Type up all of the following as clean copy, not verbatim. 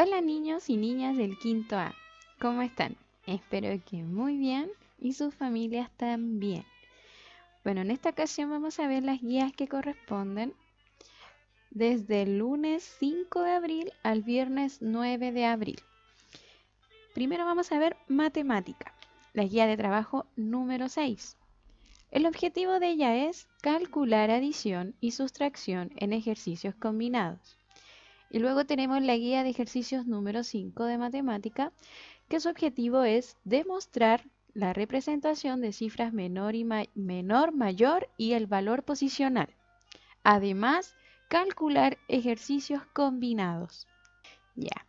Hola niños y niñas del quinto A, ¿cómo están? Espero que muy bien y sus familias también. Bueno, en esta ocasión vamos a ver las guías que corresponden desde el lunes 5 de abril al viernes 9 de abril. Primero vamos a ver matemática, la guía de trabajo número 6. El objetivo de ella es calcular adición y sustracción en ejercicios combinados. Y luego tenemos la guía de ejercicios número 5 de matemática, que su objetivo es demostrar la representación de cifras menor, mayor y el valor posicional. Además, calcular ejercicios combinados. Ya.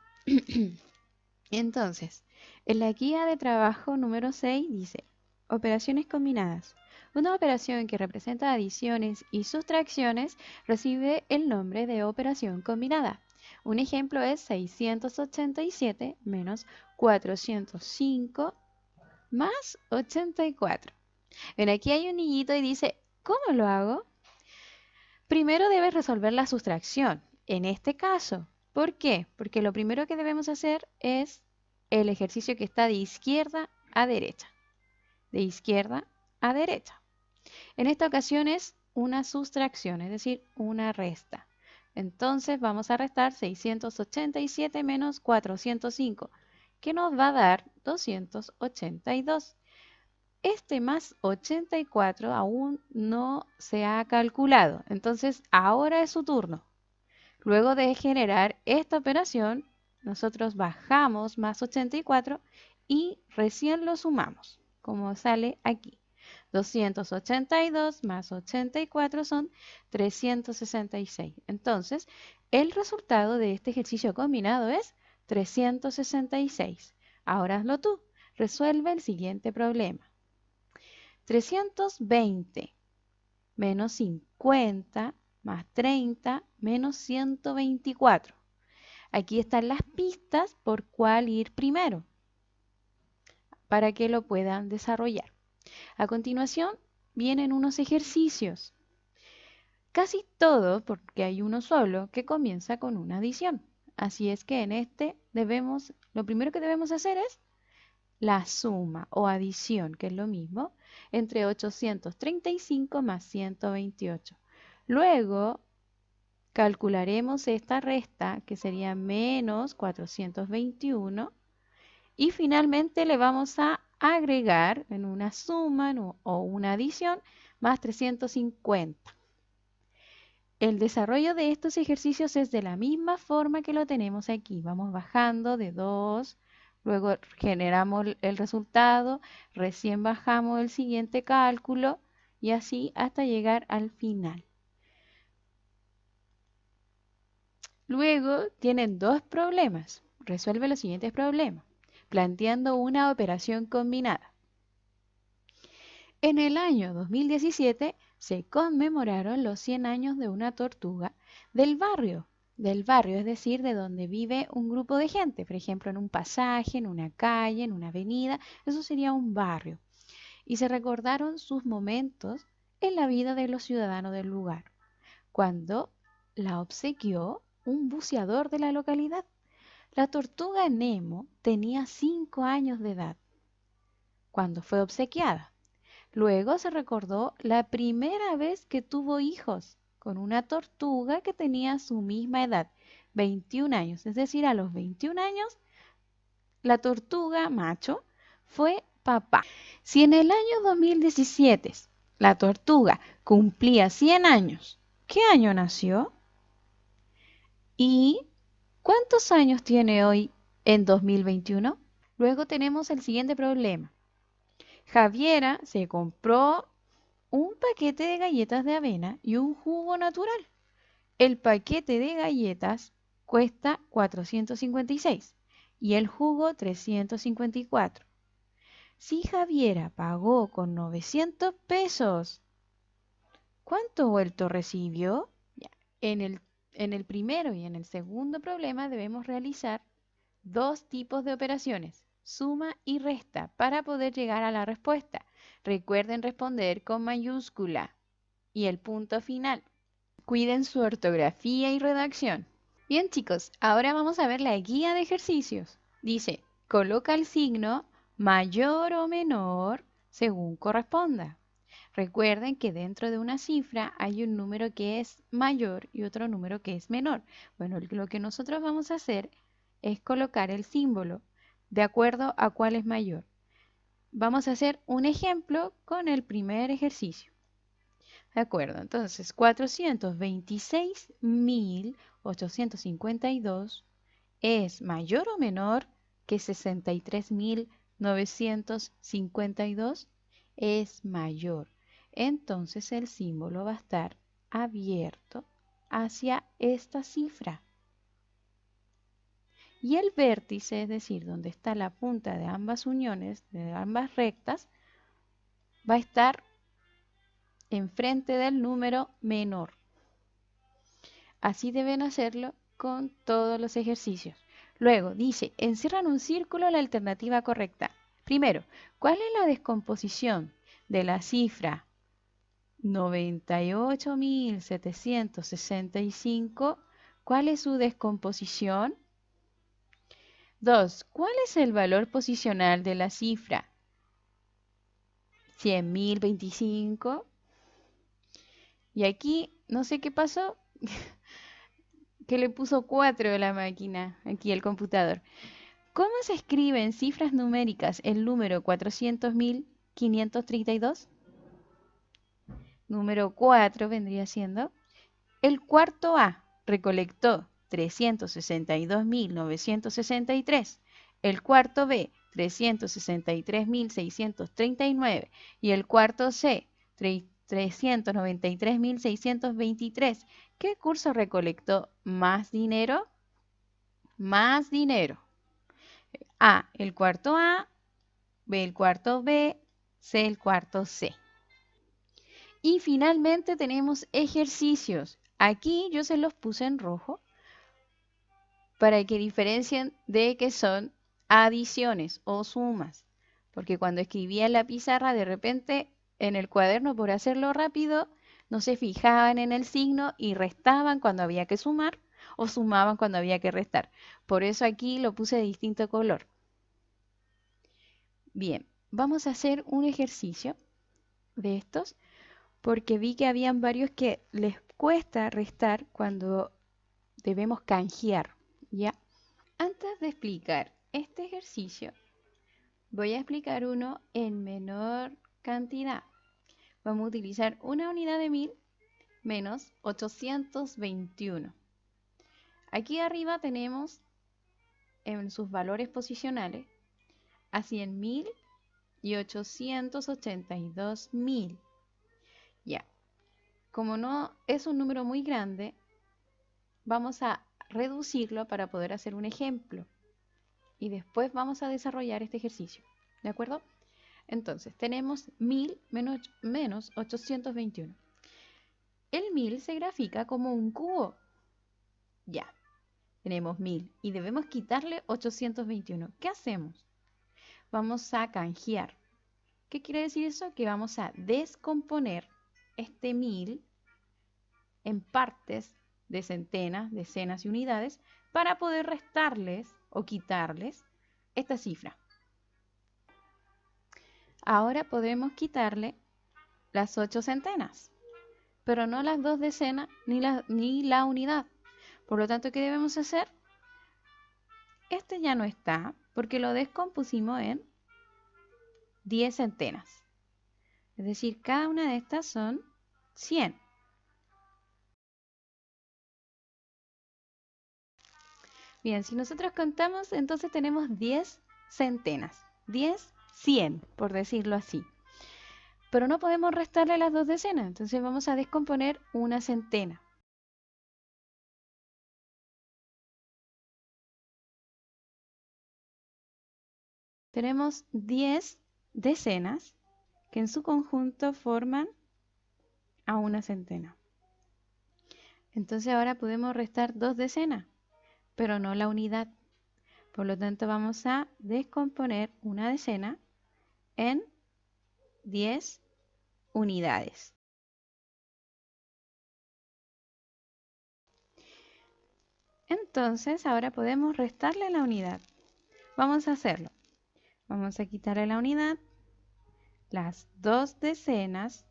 Entonces, en la guía de trabajo número 6 dice, operaciones combinadas. Una operación que representa adiciones y sustracciones recibe el nombre de operación combinada. Un ejemplo es 687 menos 405 más 84. Ven, aquí hay un niñito y dice, ¿cómo lo hago? Primero debes resolver la sustracción. En este caso, ¿por qué? Porque lo primero que debemos hacer es el ejercicio que está de izquierda a derecha. De izquierda a derecha. En esta ocasión es una sustracción, es decir, una resta. Entonces vamos a restar 687 menos 405, que nos va a dar 282. Este más 84 aún no se ha calculado, entonces ahora es su turno. Luego de generar esta operación, nosotros bajamos más 84 y recién lo sumamos, como sale aquí. 282 más 84 son 366. Entonces, el resultado de este ejercicio combinado es 366. Ahora hazlo tú. Resuelve el siguiente problema. 320 menos 50 más 30 menos 124. Aquí están las pistas por cuál ir primero, para que lo puedan desarrollar. A continuación vienen unos ejercicios. Casi todo, porque hay uno solo, que comienza con una adición. Así es que en este lo primero que debemos hacer es la suma o adición, que es lo mismo, entre 835 más 128. Luego calcularemos esta resta, que sería menos 421, y finalmente le vamos a agregar en una suma o una adición más 350. El desarrollo de estos ejercicios es de la misma forma que lo tenemos aquí. Vamos bajando de 2, luego generamos el resultado, recién bajamos el siguiente cálculo y así hasta llegar al final. Luego tienen dos problemas. Resuelve los siguientes problemas, planteando una operación combinada. En el año 2017 se conmemoraron los 100 años de una tortuga del barrio, es decir, de donde vive un grupo de gente, por ejemplo, en un pasaje, en una calle, en una avenida, eso sería un barrio. Y se recordaron sus momentos en la vida de los ciudadanos del lugar, cuando la obsequió un buceador de la localidad. La tortuga Nemo tenía 5 años de edad cuando fue obsequiada. Luego se recordó la primera vez que tuvo hijos con una tortuga que tenía su misma edad, 21 años. Es decir, a los 21 años, la tortuga macho fue papá. Si en el año 2017 la tortuga cumplía 100 años, ¿qué año nació? ¿Y cuántos años tiene hoy en 2021? Luego tenemos el siguiente problema. Javiera se compró un paquete de galletas de avena y un jugo natural. El paquete de galletas cuesta 456 y el jugo 354. Si Javiera pagó con 900 pesos, ¿cuánto vuelto recibió? Ya, en el primero y en el segundo problema debemos realizar dos tipos de operaciones, suma y resta, para poder llegar a la respuesta. Recuerden responder con mayúscula y el punto final. Cuiden su ortografía y redacción. Bien, chicos, ahora vamos a ver la guía de ejercicios. Dice, coloca el signo mayor o menor según corresponda. Recuerden que dentro de una cifra hay un número que es mayor y otro número que es menor. Bueno, lo que nosotros vamos a hacer es colocar el símbolo de acuerdo a cuál es mayor. Vamos a hacer un ejemplo con el primer ejercicio. De acuerdo, entonces 426.852 es mayor o menor que 63.952, es mayor. Entonces el símbolo va a estar abierto hacia esta cifra. Y el vértice, es decir, donde está la punta de ambas uniones, de ambas rectas, va a estar enfrente del número menor. Así deben hacerlo con todos los ejercicios. Luego dice, encierran un círculo la alternativa correcta. Primero, ¿cuál es la descomposición de la cifra 98.765? ¿Cuál es su descomposición? 2. ¿Cuál es el valor posicional de la cifra 100.025? Y aquí, no sé qué pasó, que le puso 4 a la máquina, aquí el computador. ¿Cómo se escribe en cifras numéricas el número 400.532? Número 4 vendría siendo el cuarto A. Recolectó 362.963. El cuarto B, 363.639. Y el cuarto C, 393.623. ¿Qué curso recolectó más dinero? Más dinero. A, el cuarto A, B, el cuarto B, C, el cuarto C. Y finalmente tenemos ejercicios. Aquí yo se los puse en rojo para que diferencien de que son adiciones o sumas. Porque cuando escribía en la pizarra, de repente en el cuaderno, por hacerlo rápido, no se fijaban en el signo y restaban cuando había que sumar o sumaban cuando había que restar. Por eso aquí lo puse de distinto color. Bien, vamos a hacer un ejercicio de estos porque vi que habían varios que les cuesta restar cuando debemos canjear, ¿ya? Antes de explicar este ejercicio, voy a explicar uno en menor cantidad. Vamos a utilizar una unidad de 1000 menos 821. Aquí arriba tenemos en sus valores posicionales a 100.000 y 882.000. Ya, como no es un número muy grande, vamos a reducirlo para poder hacer un ejemplo. Y después vamos a desarrollar este ejercicio. ¿De acuerdo? Entonces, tenemos 1000 menos 821. El 1000 se grafica como un cubo. Ya, tenemos 1000 y debemos quitarle 821. ¿Qué hacemos? Vamos a canjear. ¿Qué quiere decir eso? Que vamos a descomponer este 1000 en partes de centenas, decenas y unidades para poder restarles o quitarles esta cifra. Ahora podemos quitarle las 8 centenas, pero no las 2 decenas ni la unidad. Por lo tanto, ¿qué debemos hacer? Este ya no está porque lo descompusimos en 10 centenas. Es decir, cada una de estas son 100. Bien, si nosotros contamos, entonces tenemos 10 centenas. 10, 100, por decirlo así. Pero no podemos restarle las 2 decenas, entonces vamos a descomponer una centena. Tenemos 10 decenas que en su conjunto forman a una centena. Entonces ahora podemos restar 2 decenas, pero no la unidad. Por lo tanto vamos a descomponer una decena en 10 unidades. Entonces ahora podemos restarle la unidad. Vamos a hacerlo. Vamos a quitarle la unidad, las 2 decenas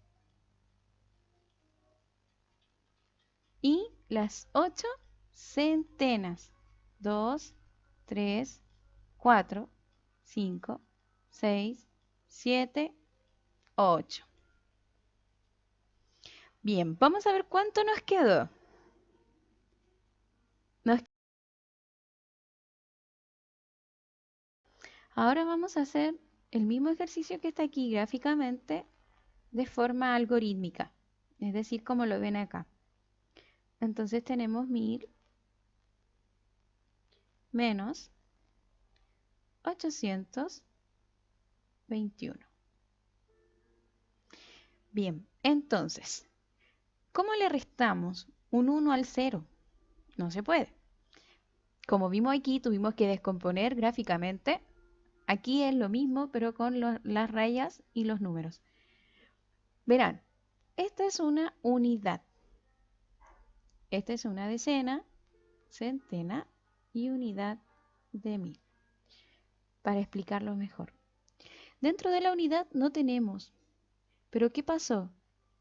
y las 8 centenas. 2, 3, 4, 5, 6, 7, 8. Bien, vamos a ver cuánto nos quedó. Ahora vamos a hacer el mismo ejercicio que está aquí gráficamente de forma algorítmica, es decir, como lo ven acá. Entonces tenemos 1000 menos 821. Bien, entonces, ¿cómo le restamos un 1 al 0? No se puede. Como vimos aquí, tuvimos que descomponer gráficamente. Aquí es lo mismo, pero con las rayas y los números. Verán, esta es una unidad. Esta es una decena, centena y unidad de 1000. Para explicarlo mejor. Dentro de la unidad no tenemos. ¿Pero qué pasó?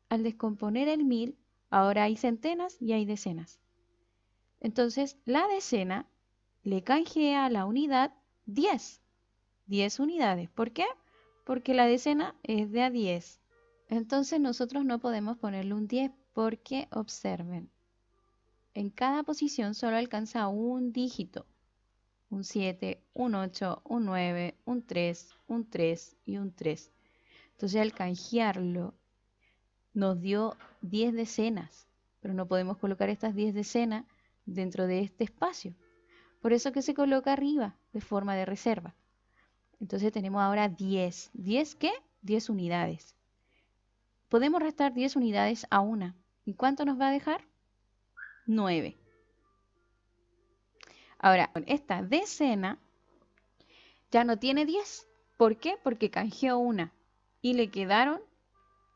Al descomponer el 1000, ahora hay centenas y hay decenas. Entonces, la decena le canjea a la unidad 10. 10 unidades. ¿Por qué? Porque la decena es de a 10. Entonces nosotros no podemos ponerle un 10 porque, observen, en cada posición solo alcanza un dígito. Un 7, un 8, un 9, un 3, un 3 y un 3. Entonces al canjearlo nos dio 10 decenas, pero no podemos colocar estas 10 decenas dentro de este espacio. Por eso que se coloca arriba de forma de reserva. Entonces tenemos ahora 10. ¿10 qué? 10 unidades. Podemos restar 10 unidades a una. ¿Y cuánto nos va a dejar? 9. Ahora, esta decena ya no tiene 10. ¿Por qué? Porque canjeó una y le quedaron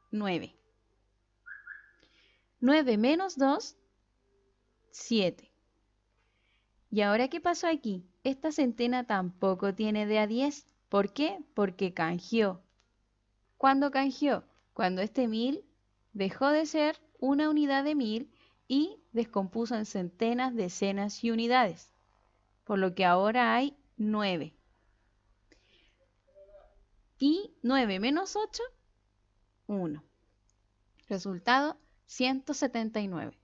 9. 9 menos 2, 7. ¿Y ahora qué pasó aquí? Esta centena tampoco tiene de a 10. ¿Por qué? Porque canjeó. ¿Cuándo canjeó? Cuando este 1000 dejó de ser una unidad de 1000 y descompuso en centenas, decenas y unidades. Por lo que ahora hay 9. Y 9 menos 8, 1. Resultado, 179.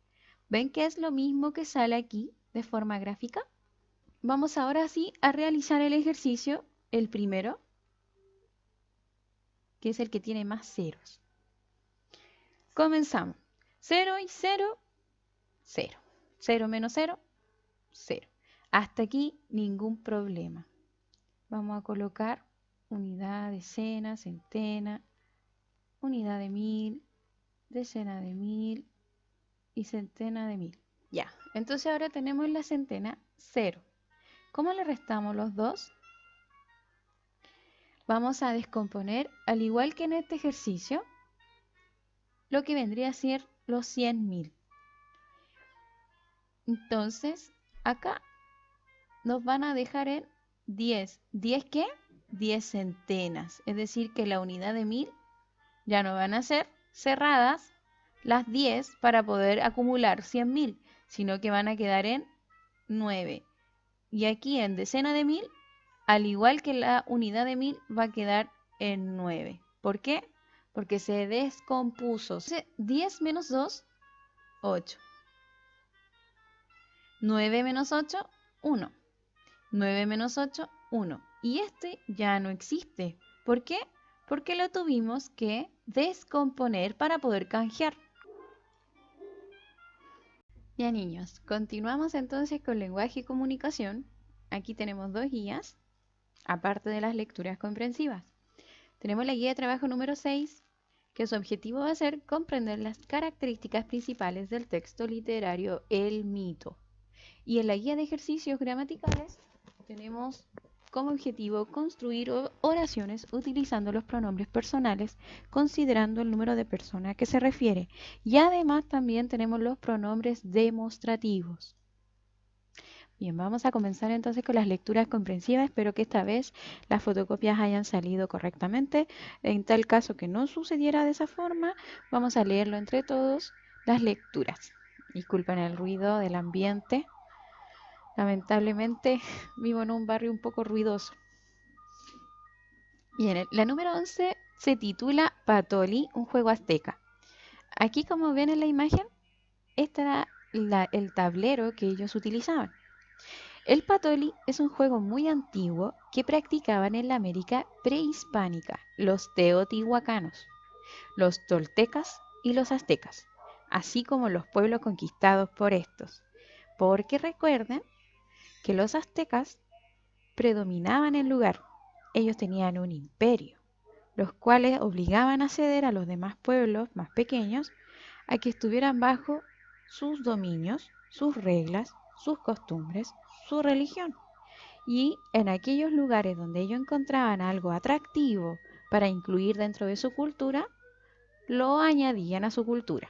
¿Ven que es lo mismo que sale aquí de forma gráfica? Vamos ahora sí a realizar el ejercicio, el primero, que es el que tiene más ceros. Comenzamos. 0 y 0, 0. 0 menos 0, 0. Hasta aquí ningún problema. Vamos a colocar unidad, decena, centena, unidad de 1000, decena de 1000 y centena de 1000. Ya, entonces ahora tenemos la centena 0. ¿Cómo le restamos los dos? Vamos a descomponer, al igual que en este ejercicio, lo que vendría a ser los 100.000. Entonces, acá nos van a dejar en 10. ¿10 qué? 10 centenas. Es decir, que la unidad de 1000 ya no van a ser cerradas las 10 para poder acumular 100.000, sino que van a quedar en 9. Y aquí en decena de 1000, al igual que la unidad de 1000, va a quedar en 9. ¿Por qué? Porque se descompuso. Entonces, 10 menos 2, 8. 9 menos 8, 1. 9 menos 8, 1. Y este ya no existe. ¿Por qué? Porque lo tuvimos que descomponer para poder canjear. Ya niños, continuamos entonces con lenguaje y comunicación. Aquí tenemos dos guías, aparte de las lecturas comprensivas. Tenemos la guía de trabajo número 6, que su objetivo va a ser comprender las características principales del texto literario El Mito. Y en la guía de ejercicios gramaticales tenemos como objetivo construir oraciones utilizando los pronombres personales, considerando el número de personas a que se refiere. Y además también tenemos los pronombres demostrativos. Bien, vamos a comenzar entonces con las lecturas comprensivas. Espero que esta vez las fotocopias hayan salido correctamente. En tal caso que no sucediera de esa forma, vamos a leerlo entre todos las lecturas. Disculpen el ruido del ambiente. Lamentablemente vivo en un barrio un poco ruidoso. Bien, la número 11 se titula Patoli, un juego azteca. Aquí, como ven en la imagen, este era el tablero que ellos utilizaban. El patoli es un juego muy antiguo que practicaban en la América prehispánica los teotihuacanos, los toltecas y los aztecas, así como los pueblos conquistados por estos. Porque recuerden que los aztecas predominaban el lugar. Ellos tenían un imperio, los cuales obligaban a ceder a los demás pueblos más pequeños a que estuvieran bajo sus dominios, sus reglas, sus costumbres, su religión. Y en aquellos lugares donde ellos encontraban algo atractivo para incluir dentro de su cultura, lo añadían a su cultura.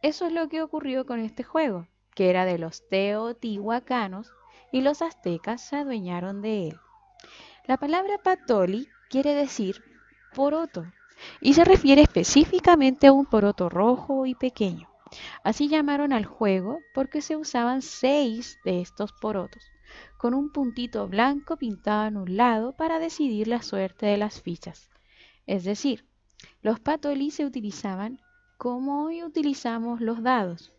Eso es lo que ocurrió con este juego, que era de los teotihuacanos y los aztecas se adueñaron de él. La palabra patoli quiere decir poroto y se refiere específicamente a un poroto rojo y pequeño. Así llamaron al juego porque se usaban 6 de estos porotos, con un puntito blanco pintado en un lado para decidir la suerte de las fichas. Es decir, los patolis se utilizaban como hoy utilizamos los dados.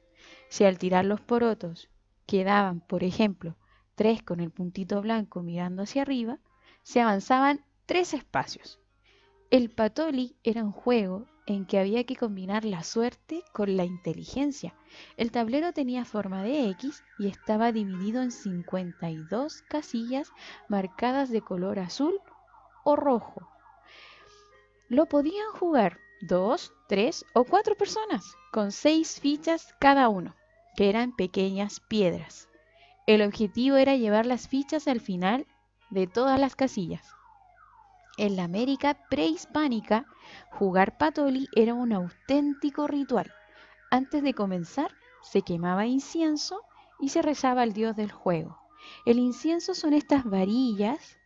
Si al tirar los porotos quedaban, por ejemplo, 3 con el puntito blanco mirando hacia arriba, se avanzaban 3 espacios. El patoli era un juego en que había que combinar la suerte con la inteligencia. El tablero tenía forma de X y estaba dividido en 52 casillas marcadas de color azul o rojo. Lo podían jugar 2, 3 o 4 personas, con 6 fichas cada uno, que eran pequeñas piedras. El objetivo era llevar las fichas al final de todas las casillas. En la América prehispánica, jugar patoli era un auténtico ritual. Antes de comenzar, se quemaba incienso y se rezaba al dios del juego. El incienso son estas varillas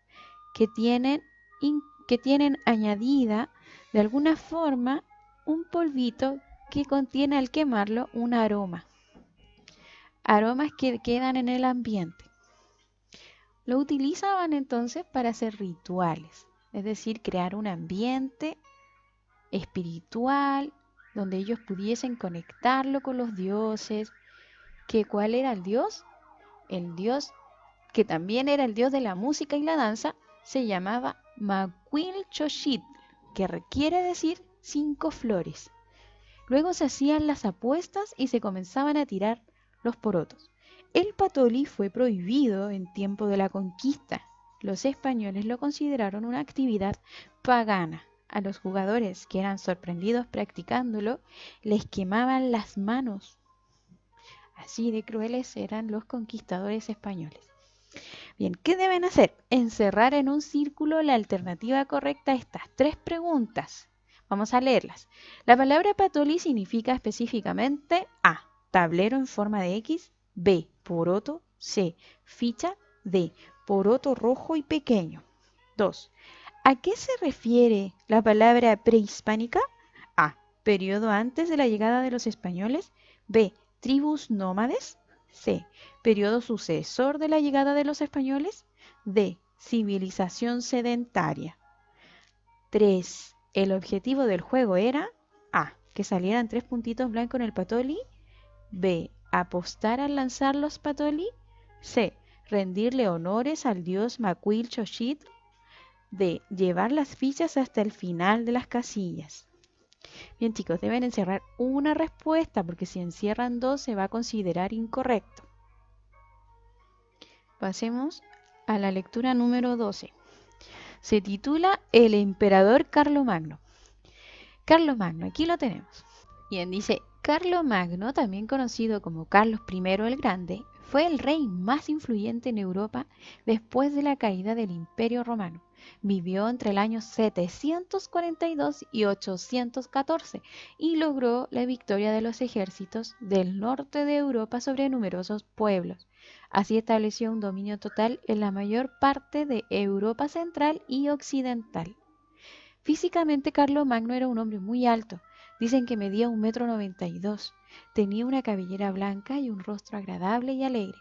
que tienen añadida de alguna forma un polvito que contiene al quemarlo un aroma. Aromas que quedan en el ambiente. Lo utilizaban entonces para hacer rituales, es decir, crear un ambiente espiritual donde ellos pudiesen conectarlo con los dioses. ¿Cuál era el dios? El dios que también era el dios de la música y la danza se llamaba Macuilchoxitl, que quiere decir 5 flores. Luego se hacían las apuestas y se comenzaban a tirar los porotos. El patoli fue prohibido en tiempo de la conquista. Los españoles lo consideraron una actividad pagana. A los jugadores que eran sorprendidos practicándolo, les quemaban las manos. Así de crueles eran los conquistadores españoles. Bien, ¿qué deben hacer? Encerrar en un círculo la alternativa correcta a estas 3 preguntas. Vamos a leerlas. La palabra patoli significa específicamente A, tablero en forma de X, B, poroto, C, ficha, D, poroto rojo y pequeño. 2. ¿A qué se refiere la palabra prehispánica? A, periodo antes de la llegada de los españoles, B, tribus nómades, C, periodo sucesor de la llegada de los españoles, D, civilización sedentaria. 3. El objetivo del juego era A, que salieran 3 puntitos blancos en el patoli, B, apostar al lanzar los patoli, C, rendirle honores al dios Macuilchoxitl, D, llevar las fichas hasta el final de las casillas. Bien chicos, deben encerrar una respuesta porque si encierran 2 se va a considerar incorrecto. Pasemos a la lectura número 12. Se titula El emperador Carlomagno. Carlomagno, aquí lo tenemos. Bien, dice, Carlomagno, también conocido como Carlos I el Grande, fue el rey más influyente en Europa después de la caída del Imperio Romano. Vivió entre el año 742 y 814 y logró la victoria de los ejércitos del norte de Europa sobre numerosos pueblos. Así estableció un dominio total en la mayor parte de Europa central y occidental. Físicamente Carlomagno era un hombre muy alto. Dicen que medía 1,92 m. Tenía una cabellera blanca y un rostro agradable y alegre.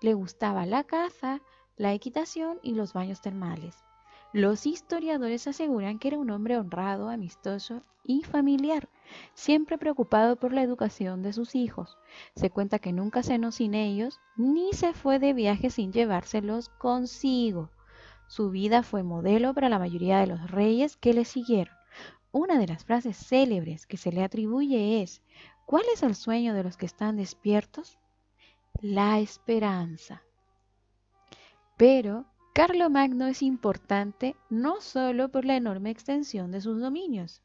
Le gustaba la caza, la equitación y los baños termales. Los historiadores aseguran que era un hombre honrado, amistoso y familiar, siempre preocupado por la educación de sus hijos. Se cuenta que nunca cenó sin ellos, ni se fue de viaje sin llevárselos consigo. Su vida fue modelo para la mayoría de los reyes que le siguieron. Una de las frases célebres que se le atribuye es: ¿cuál es el sueño de los que están despiertos? La esperanza. Pero Carlomagno es importante no solo por la enorme extensión de sus dominios,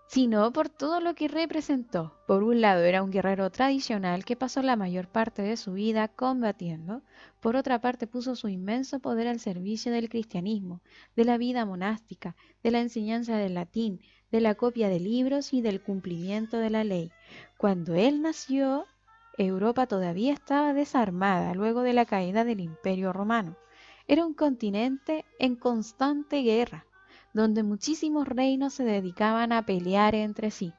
sino por todo lo que representó. Por un lado, era un guerrero tradicional que pasó la mayor parte de su vida combatiendo. Por otra parte, puso su inmenso poder al servicio del cristianismo, de la vida monástica, de la enseñanza del latín, de la copia de libros y del cumplimiento de la ley. Cuando él nació, Europa todavía estaba desarmada luego de la caída del Imperio Romano. Era un continente en constante guerra, donde muchísimos reinos se dedicaban a pelear entre sí.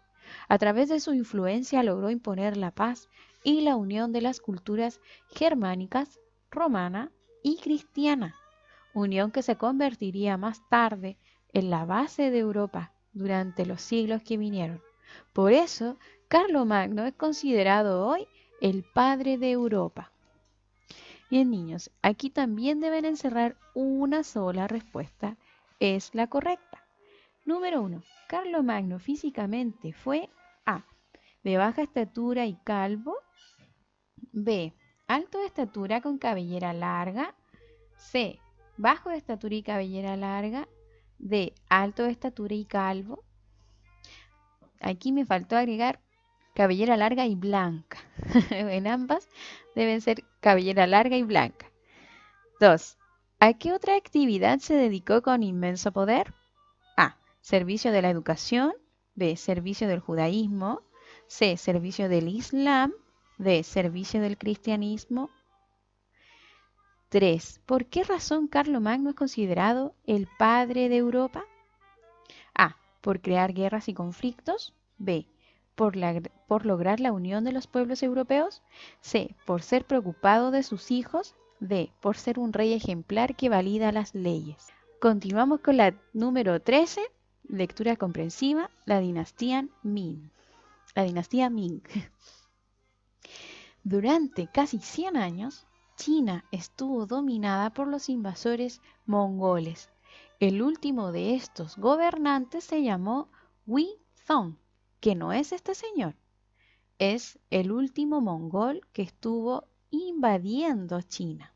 A través de su influencia logró imponer la paz y la unión de las culturas germánicas, romana y cristiana, unión que se convertiría más tarde en la base de Europa durante los siglos que vinieron. Por eso, Carlomagno es considerado hoy el padre de Europa. Bien, niños, aquí también deben encerrar una sola respuesta. Es la correcta. Número 1. Carlomagno físicamente fue A. De baja estatura y calvo. B. Alto de estatura con cabellera larga. C. Bajo de estatura y cabellera larga. D. Alto de estatura y calvo. Aquí me faltó agregar cabellera larga y blanca. En ambas deben ser cabellera larga y blanca. 2. ¿A qué otra actividad se dedicó con inmenso poder? A. Servicio de la educación. B. Servicio del judaísmo. C. Servicio del islam. D. Servicio del cristianismo. 3. ¿Por qué razón Carlomagno es considerado el padre de Europa? A. Por crear guerras y conflictos. B. Por lograr la unión de los pueblos europeos. C. Por ser preocupado de sus hijos. D. Por ser un rey ejemplar que valida las leyes. Continuamos con la número 13. Lectura comprensiva, la dinastía Ming. Durante casi 100 años, China estuvo dominada por los invasores mongoles. El último de estos gobernantes se llamó Huizong, que no es este señor. Es el último mongol que estuvo invadiendo China.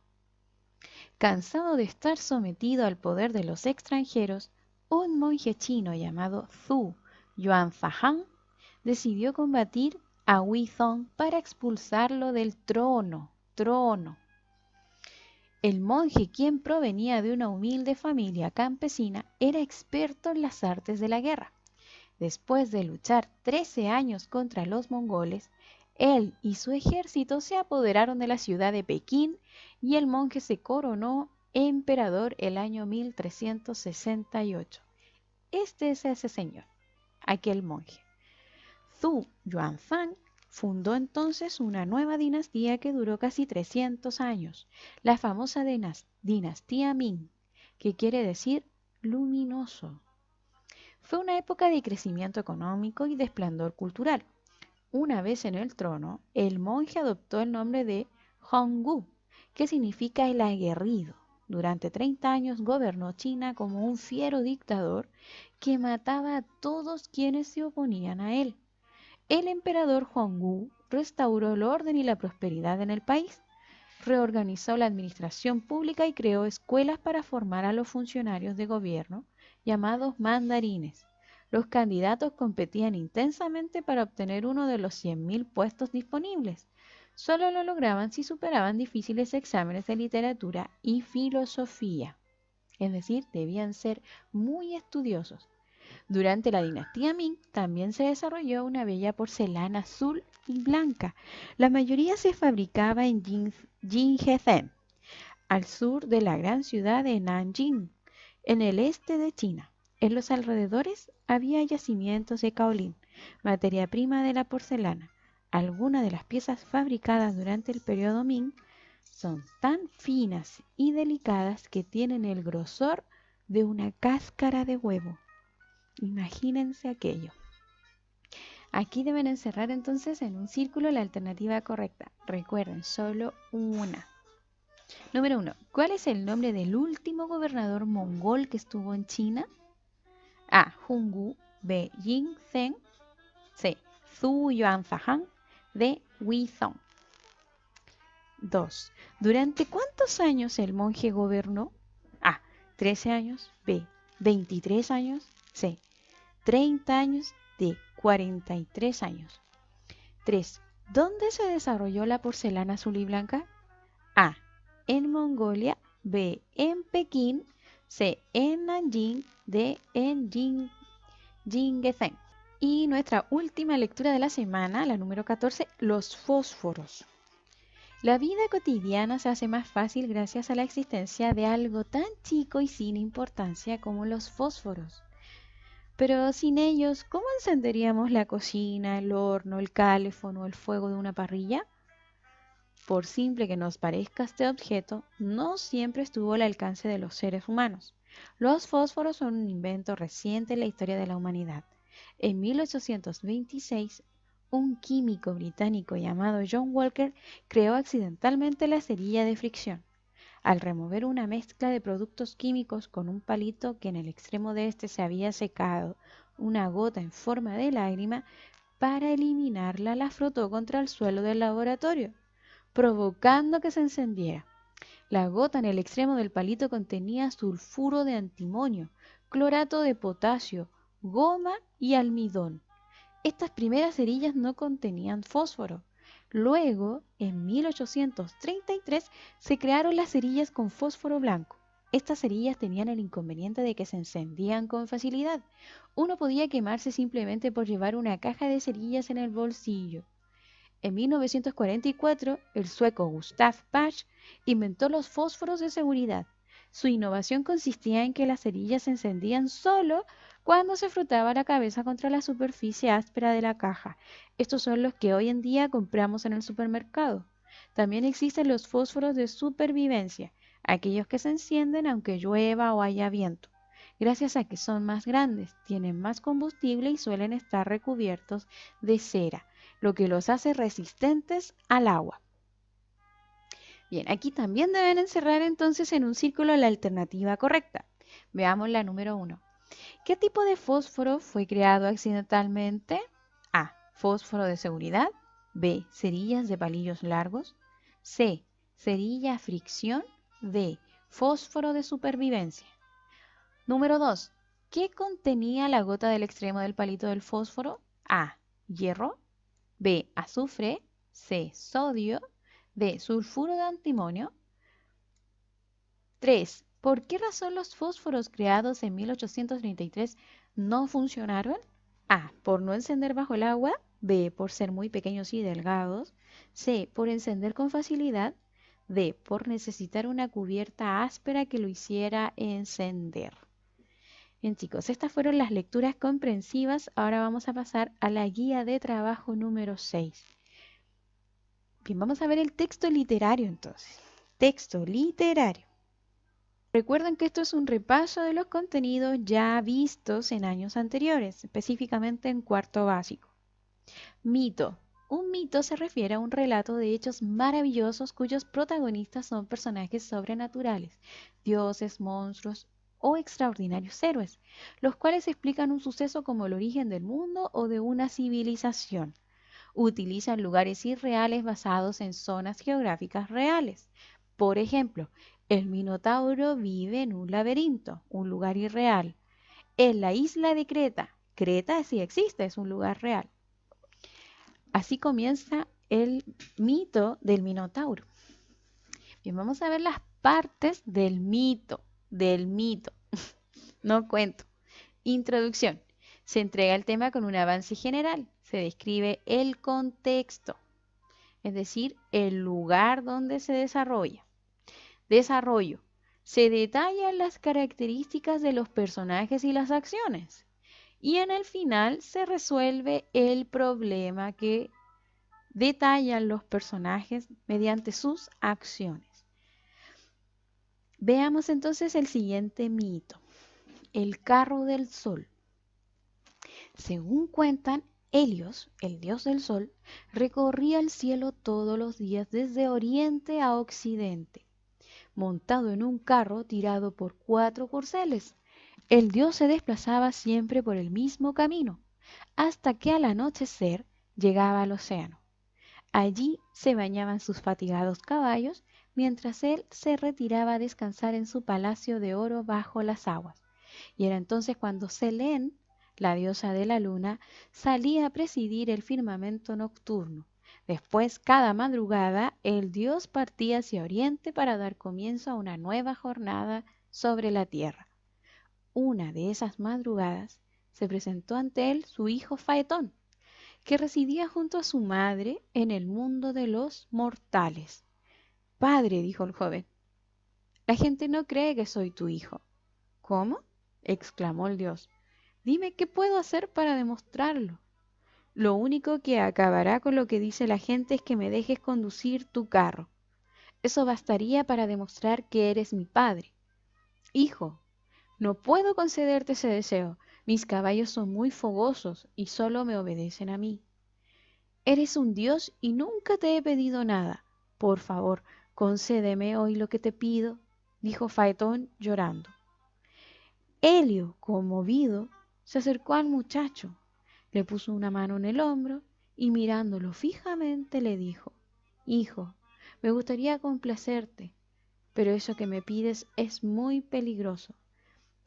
Cansado de estar sometido al poder de los extranjeros, un monje chino llamado Zhu Yuanzhang decidió combatir a Huizong para expulsarlo del trono. El monje, quien provenía de una humilde familia campesina, era experto en las artes de la guerra. Después de luchar 13 años contra los mongoles, él y su ejército se apoderaron de la ciudad de Pekín y el monje se coronó emperador el año 1368. Este es ese señor, aquel monje. Zhu Yuanzhang fundó entonces una nueva dinastía que duró casi 300 años, la famosa dinastía Ming, que quiere decir luminoso. Fue una época de crecimiento económico y de esplendor cultural. Una vez en el trono, el monje adoptó el nombre de Hongwu, que significa el aguerrido. Durante 30 años gobernó China como un fiero dictador que mataba a todos quienes se oponían a él. El emperador Hongwu restauró el orden y la prosperidad en el país, reorganizó la administración pública y creó escuelas para formar a los funcionarios de gobierno, llamados mandarines. Los candidatos competían intensamente para obtener uno de los 100.000 puestos disponibles. Solo lo lograban si superaban difíciles exámenes de literatura y filosofía. es decir, debían ser muy estudiosos. Durante la dinastía Ming también se desarrolló una bella porcelana azul y blanca. La mayoría se fabricaba en Jingzhen, al sur de la gran ciudad de Nanjing, en el este de China. En los alrededores había yacimientos de caolín, materia prima de la porcelana. Algunas de las piezas fabricadas durante el periodo Ming son tan finas y delicadas que tienen el grosor de una cáscara de huevo. Imagínense aquello. Aquí deben encerrar entonces en un círculo la alternativa correcta. Recuerden, solo una. Número 1. ¿Cuál es el nombre del último gobernador mongol que estuvo en China? A. Hungu. B. Yingzhen. C. Zhu Yuanzhang. D. Huizong. 2. ¿Durante cuántos años el monje gobernó? A. 13 años. B. 23 años. C. 30 años. D. 43 años. 3. ¿Dónde se desarrolló la porcelana azul y blanca? A. En Mongolia. B. En Pekín. C. En Nanjing. D. En Jingzhen. Y nuestra última lectura de la semana, la número 14, los fósforos. La vida cotidiana se hace más fácil gracias a la existencia de algo tan chico y sin importancia como los fósforos. Pero sin ellos, ¿cómo encenderíamos la cocina, el horno, el calefón o el fuego de una parrilla? Por simple que nos parezca este objeto, no siempre estuvo al alcance de los seres humanos. Los fósforos son un invento reciente en la historia de la humanidad. En 1826, un químico británico llamado John Walker creó accidentalmente la cerilla de fricción. Al remover una mezcla de productos químicos con un palito que en el extremo de este se había secado una gota en forma de lágrima, para eliminarla la frotó contra el suelo del laboratorio, provocando que se encendiera. La gota en el extremo del palito contenía sulfuro de antimonio, clorato de potasio, goma y almidón. Estas primeras cerillas no contenían fósforo. Luego, en 1833, se crearon las cerillas con fósforo blanco. Estas cerillas tenían el inconveniente de que se encendían con facilidad. Uno podía quemarse simplemente por llevar una caja de cerillas en el bolsillo. En 1944, el sueco Gustav Pach inventó los fósforos de seguridad. Su innovación consistía en que las cerillas se encendían solo cuando se frotaba la cabeza contra la superficie áspera de la caja. Estos son los que hoy en día compramos en el supermercado. También existen los fósforos de supervivencia, aquellos que se encienden aunque llueva o haya viento. Gracias a que son más grandes, tienen más combustible y suelen estar recubiertos de cera, lo que los hace resistentes al agua. Bien, aquí también deben encerrar entonces en un círculo la alternativa correcta. Veamos la número 1. ¿Qué tipo de fósforo fue creado accidentalmente? A. Fósforo de seguridad. B. Cerillas de palillos largos. C. Cerilla a fricción. D. Fósforo de supervivencia. Número 2. ¿Qué contenía la gota del extremo del palito del fósforo? A. Hierro. B. Azufre. C. Sodio. D. Sulfuro de antimonio. 3. ¿Por qué razón los fósforos creados en 1833 no funcionaron? A. Por no encender bajo el agua. B. Por ser muy pequeños y delgados. C. Por encender con facilidad. D. Por necesitar una cubierta áspera que lo hiciera encender. Bien chicos, estas fueron las lecturas comprensivas. Ahora vamos a pasar a la guía de trabajo número 6. Bien, vamos a ver el texto literario entonces. Texto literario. Recuerden que esto es un repaso de los contenidos ya vistos en años anteriores, específicamente en cuarto básico. Mito. Un mito se refiere a un relato de hechos maravillosos cuyos protagonistas son personajes sobrenaturales, dioses, monstruos o extraordinarios héroes, los cuales explican un suceso como el origen del mundo o de una civilización. Utilizan lugares irreales basados en zonas geográficas reales. Por ejemplo, el Minotauro vive en un laberinto, un lugar irreal. En la isla de Creta, Creta sí existe, es un lugar real. Así comienza el mito del Minotauro. Bien, vamos a ver las partes del mito. del mito. No cuento. Introducción. Se entrega el tema con un avance general. Se describe el contexto, es decir, el lugar donde se desarrolla. Desarrollo. Se detallan las características de los personajes y las acciones. Y en el final se resuelve el problema que detallan los personajes mediante sus acciones. Veamos entonces el siguiente mito, el carro del sol. Según cuentan, Helios, el dios del sol, recorría el cielo todos los días desde oriente a occidente, montado en un carro tirado por 4 corceles. El dios se desplazaba siempre por el mismo camino, hasta que al anochecer llegaba al océano. Allí se bañaban sus fatigados caballos, mientras él se retiraba a descansar en su palacio de oro bajo las aguas. Y era entonces cuando Selene, la diosa de la luna, salía a presidir el firmamento nocturno. Después, cada madrugada, el dios partía hacia oriente para dar comienzo a una nueva jornada sobre la tierra. Una de esas madrugadas se presentó ante él su hijo Faetón, que residía junto a su madre en el mundo de los mortales. Padre, dijo el joven, la gente no cree que soy tu hijo. ¿Cómo? Exclamó el dios. Dime qué puedo hacer para demostrarlo. Lo único que acabará con lo que dice la gente es que me dejes conducir tu carro. Eso bastaría para demostrar que eres mi padre. Hijo, no puedo concederte ese deseo. Mis caballos son muy fogosos y solo me obedecen a mí. Eres un dios y nunca te he pedido nada. Por favor, concédeme hoy lo que te pido, dijo Faetón llorando. Helio, conmovido, se acercó al muchacho, le puso una mano en el hombro y mirándolo fijamente le dijo, Hijo, me gustaría complacerte, pero eso que me pides es muy peligroso.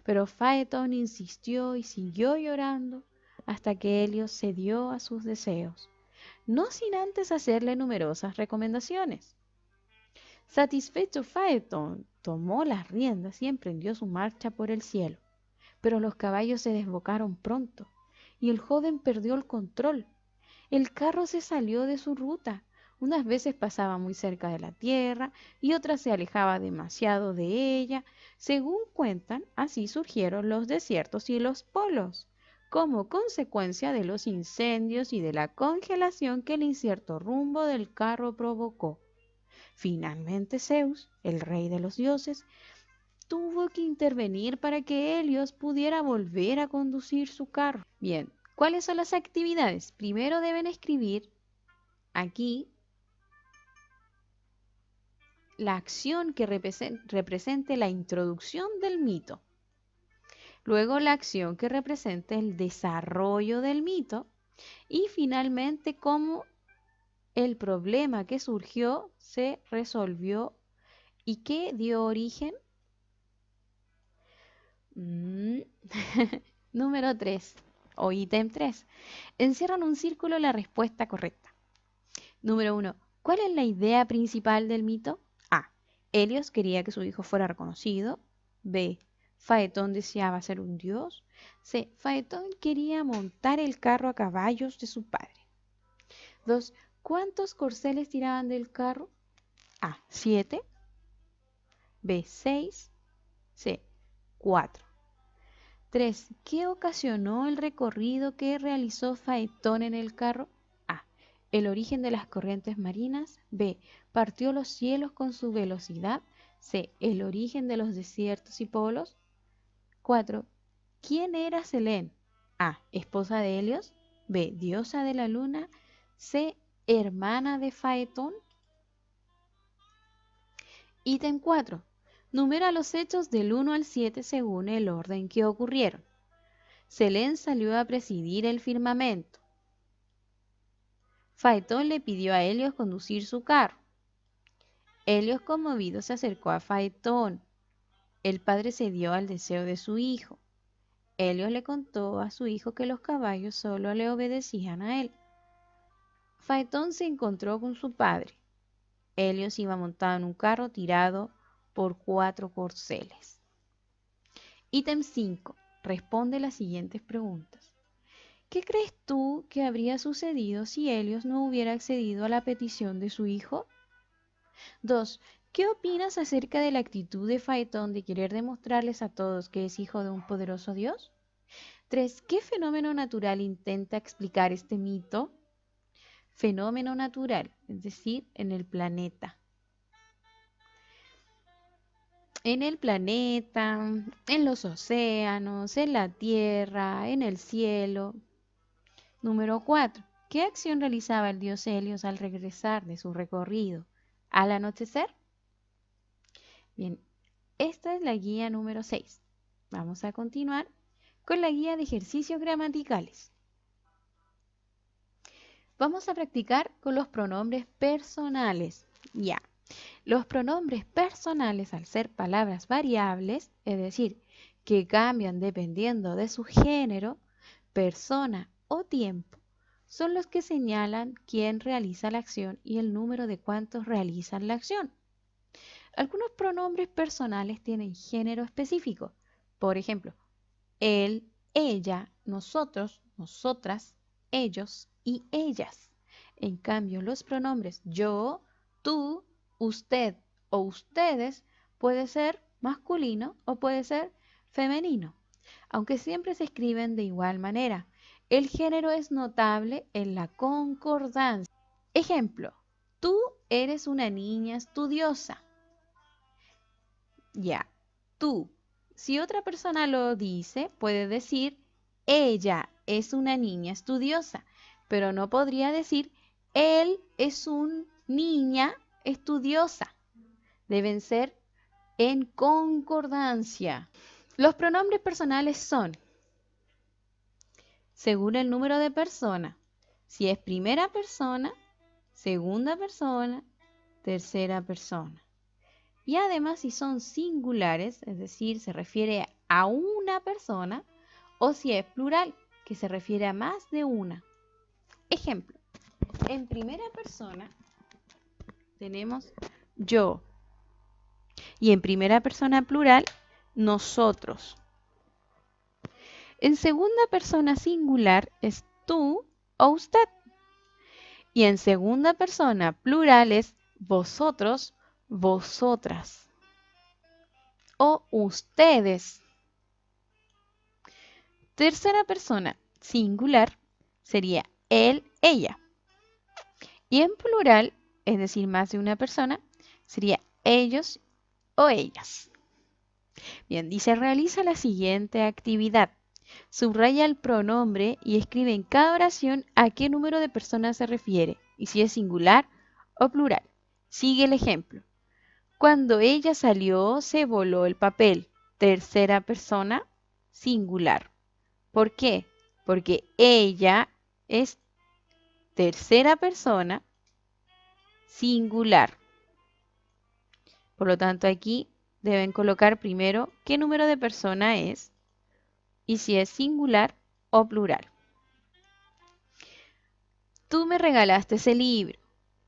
Pero Faetón insistió y siguió llorando hasta que Helio cedió a sus deseos, no sin antes hacerle numerosas recomendaciones. Satisfecho, Faetón tomó las riendas y emprendió su marcha por el cielo. Pero los caballos se desbocaron pronto y el joven perdió el control. El carro se salió de su ruta. Unas veces pasaba muy cerca de la tierra y otras se alejaba demasiado de ella. Según cuentan, así surgieron los desiertos y los polos, como consecuencia de los incendios y de la congelación que el incierto rumbo del carro provocó. Finalmente Zeus, el rey de los dioses, tuvo que intervenir para que Helios pudiera volver a conducir su carro. Bien, ¿cuáles son las actividades? Primero deben escribir aquí la acción que represente la introducción del mito. Luego la acción que represente el desarrollo del mito. Y finalmente cómo el problema que surgió se resolvió y que dio origen. Número 3 o ítem 3. Encierra en un círculo la respuesta correcta. Número 1. ¿Cuál es la idea principal del mito? A. Helios quería que su hijo fuera reconocido. B. Faetón deseaba ser un dios. C. Faetón quería montar el carro a caballos de su padre. 2. ¿Cuántos corceles tiraban del carro? A. 7. B. 6. C. 4. 3. ¿Qué ocasionó el recorrido que realizó Faetón en el carro? A. El origen de las corrientes marinas. B. Partió los cielos con su velocidad. C. El origen de los desiertos y polos. 4. ¿Quién era Selene? A. Esposa de Helios. B. Diosa de la luna. C. Hermana de Faetón. Ítem 4. Numera los hechos del 1 al 7 según el orden que ocurrieron. Selene salió a presidir el firmamento. Faetón le pidió a Helios conducir su carro. Helios conmovido se acercó a Faetón. El padre cedió al deseo de su hijo. Helios le contó a su hijo que los caballos solo le obedecían a él. Faetón se encontró con su padre. Helios iba montado en un carro tirado por 4 corceles. Ítem 5. Responde las siguientes preguntas. ¿Qué crees tú que habría sucedido si Helios no hubiera accedido a la petición de su hijo? 2. ¿Qué opinas acerca de la actitud de Faetón de querer demostrarles a todos que es hijo de un poderoso dios? 3. ¿Qué fenómeno natural intenta explicar este mito? Fenómeno natural, es decir, en el planeta. En el planeta, en los océanos, en la tierra, en el cielo. Número 4. ¿Qué acción realizaba el dios Helios al regresar de su recorrido al anochecer? Bien, esta es la guía número 6. Vamos a continuar con la guía de ejercicios gramaticales. Vamos a practicar con los pronombres personales. Ya. Los pronombres personales, al ser palabras variables, es decir, que cambian dependiendo de su género, persona o tiempo, son los que señalan quién realiza la acción y el número de cuantos realizan la acción. Algunos pronombres personales tienen género específico. Por ejemplo, él, ella, nosotros, nosotras, ellos y ellas. En cambio, los pronombres yo, tú, usted o ustedes puede ser masculino o puede ser femenino, aunque siempre se escriben de igual manera. El género es notable en la concordancia. Ejemplo, tú eres una niña estudiosa. Ya, tú. Si otra persona lo dice, puede decir ella es una niña estudiosa, pero no podría decir él es una niña estudiosa. Deben ser en concordancia. Los pronombres personales son según el número de persona. Si es primera persona, segunda persona, tercera persona. Y además si son singulares, es decir, se refiere a una persona, o si es plural, que se refiere a más de una. Ejemplo, en primera persona tenemos yo y en primera persona plural nosotros. En segunda persona singular es tú o usted. Y en segunda persona plural es vosotros, vosotras. O ustedes. Tercera persona singular sería él, ella. Y en plural, es decir, más de una persona, sería ellos o ellas. Bien, dice, realiza la siguiente actividad. Subraya el pronombre y escribe en cada oración a qué número de personas se refiere y si es singular o plural. Sigue el ejemplo. Cuando ella salió, se voló el papel. Tercera persona, singular. ¿Por qué? Porque ella es tercera persona, singular. Por lo tanto, aquí deben colocar primero qué número de persona es y si es singular o plural. Tú me regalaste ese libro.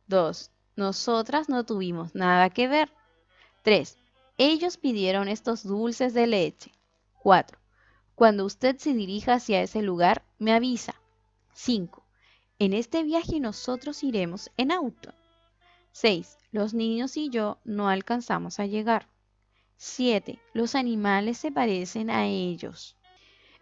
2. Nosotras no tuvimos nada que ver. 3. Ellos pidieron estos dulces de leche. 4. Cuando usted se dirija hacia ese lugar, me avisa. 5. En este viaje nosotros iremos en auto. 6. Los niños y yo no alcanzamos a llegar. 7. Los animales se parecen a ellos.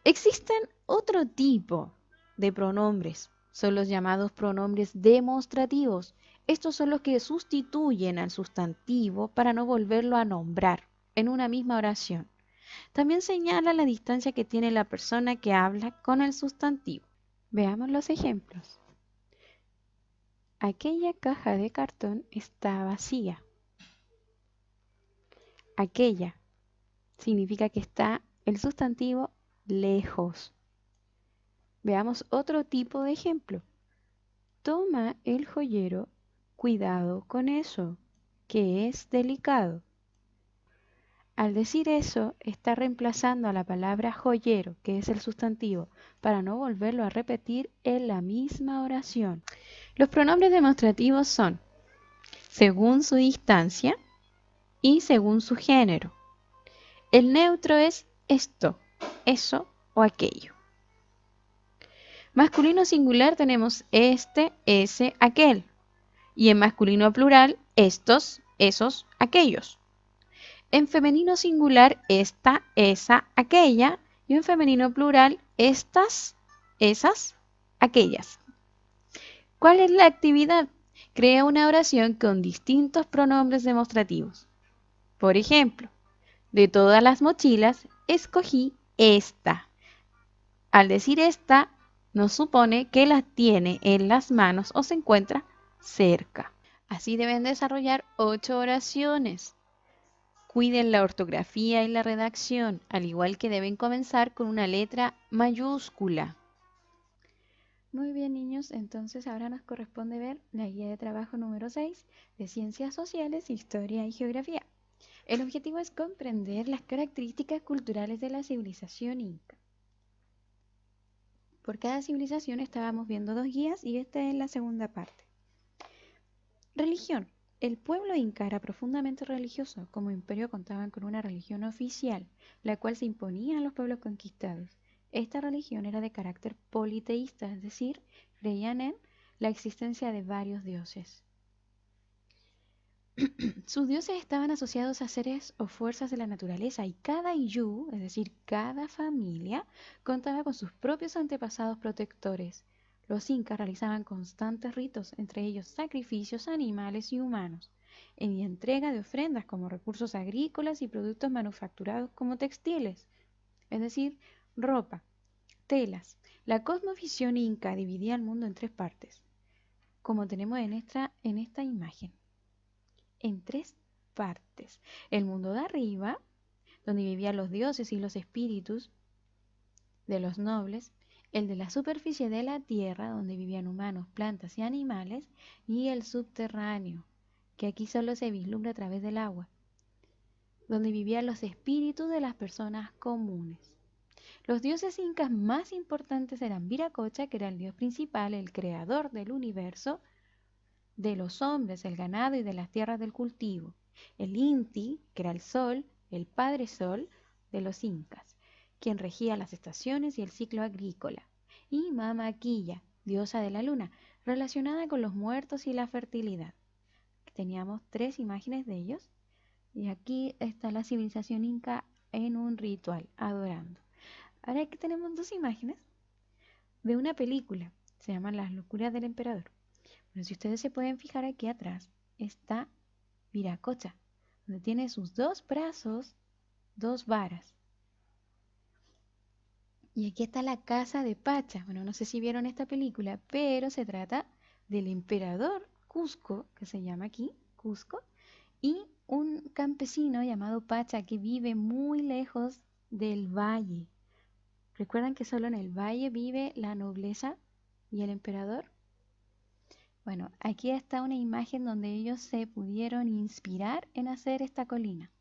Existen otro tipo de pronombres. Son los llamados pronombres demostrativos. Estos son los que sustituyen al sustantivo para no volverlo a nombrar en una misma oración. También señala la distancia que tiene la persona que habla con el sustantivo. Veamos los ejemplos. Aquella caja de cartón está vacía. Aquella significa que está el sustantivo lejos. Veamos otro tipo de ejemplo. Toma el joyero, cuidado con eso, que es delicado. Al decir eso, está reemplazando a la palabra joyero, que es el sustantivo, para no volverlo a repetir en la misma oración. Los pronombres demostrativos son según su distancia y según su género. El neutro es esto, eso o aquello. Masculino singular tenemos este, ese, aquel. Y en masculino plural, estos, esos, aquellos. En femenino singular, esta, esa, aquella. Y en femenino plural, estas, esas, aquellas. ¿Cuál es la actividad? Crea una oración con distintos pronombres demostrativos. Por ejemplo, de todas las mochilas, escogí esta. Al decir esta, nos supone que la tiene en las manos o se encuentra cerca. Así deben desarrollar 8 oraciones. Cuiden la ortografía y la redacción, al igual que deben comenzar con una letra mayúscula. Muy bien, niños, entonces ahora nos corresponde ver la guía de trabajo número 6 de Ciencias Sociales, Historia y Geografía. El objetivo es comprender las características culturales de la civilización inca. Por cada civilización estábamos viendo 2 guías y esta es la segunda parte. Religión. El pueblo inca era profundamente religioso. Como imperio contaban con una religión oficial, la cual se imponía a los pueblos conquistados. Esta religión era de carácter politeísta, es decir, creían en la existencia de varios dioses. Sus dioses estaban asociados a seres o fuerzas de la naturaleza y cada iyú, es decir, cada familia, contaba con sus propios antepasados protectores. Los incas realizaban constantes ritos, entre ellos sacrificios a animales y humanos, y entrega de ofrendas como recursos agrícolas y productos manufacturados como textiles, es decir, ropa, telas. La cosmovisión inca dividía el mundo en 3 partes, como tenemos en esta imagen. En 3 partes. El mundo de arriba, donde vivían los dioses y los espíritus de los nobles, el de la superficie de la tierra, donde vivían humanos, plantas y animales, y el subterráneo, que aquí solo se vislumbra a través del agua, donde vivían los espíritus de las personas comunes. Los dioses incas más importantes eran Viracocha, que era el dios principal, el creador del universo, de los hombres, el ganado y de las tierras del cultivo. El Inti, que era el sol, el padre sol de los incas, quien regía las estaciones y el ciclo agrícola. Y Mama Quilla, diosa de la luna, relacionada con los muertos y la fertilidad. Teníamos 3 imágenes de ellos. Y aquí está la civilización inca en un ritual, adorando. Ahora aquí tenemos 2 imágenes de una película. Se llama Las locuras del emperador. Pero si ustedes se pueden fijar aquí atrás, está Viracocha, donde tiene sus 2 brazos, 2 varas. Y aquí está la casa de Pacha. Bueno, no sé si vieron esta película, pero se trata del emperador Cusco, que se llama aquí, Cusco, y un campesino llamado Pacha que vive muy lejos del valle. ¿Recuerdan que solo en el valle vive la nobleza y el emperador? Bueno, aquí está una imagen donde ellos se pudieron inspirar en hacer esta colina.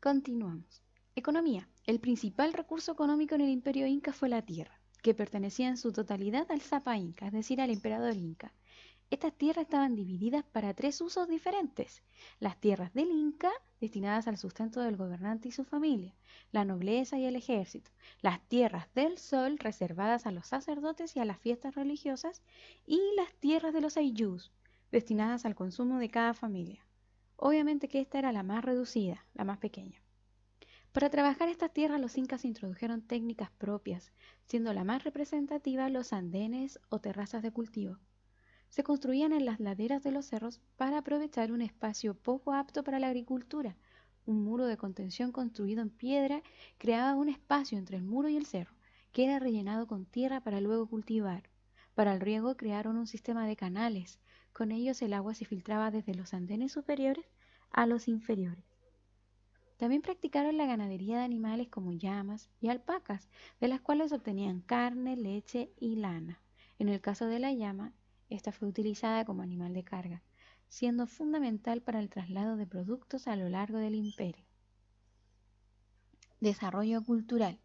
Continuamos. Economía. El principal recurso económico en el imperio inca fue la tierra, que pertenecía en su totalidad al Zapa Inca, es decir, al emperador inca. Estas tierras estaban divididas para 3 usos diferentes. Las tierras del Inca, destinadas al sustento del gobernante y su familia, la nobleza y el ejército. Las tierras del Sol, reservadas a los sacerdotes y a las fiestas religiosas. Y las tierras de los Ayllus, destinadas al consumo de cada familia. Obviamente que esta era la más reducida, la más pequeña. Para trabajar estas tierras los incas introdujeron técnicas propias, siendo la más representativa los andenes o terrazas de cultivo. Se construían en las laderas de los cerros para aprovechar un espacio poco apto para la agricultura. Un muro de contención construido en piedra creaba un espacio entre el muro y el cerro, que era rellenado con tierra para luego cultivar. Para el riego crearon un sistema de canales. Con ellos el agua se filtraba desde los andenes superiores a los inferiores. También practicaron la ganadería de animales como llamas y alpacas, de las cuales obtenían carne, leche y lana. En el caso de la llama, esta fue utilizada como animal de carga, siendo fundamental para el traslado de productos a lo largo del imperio. Desarrollo cultural.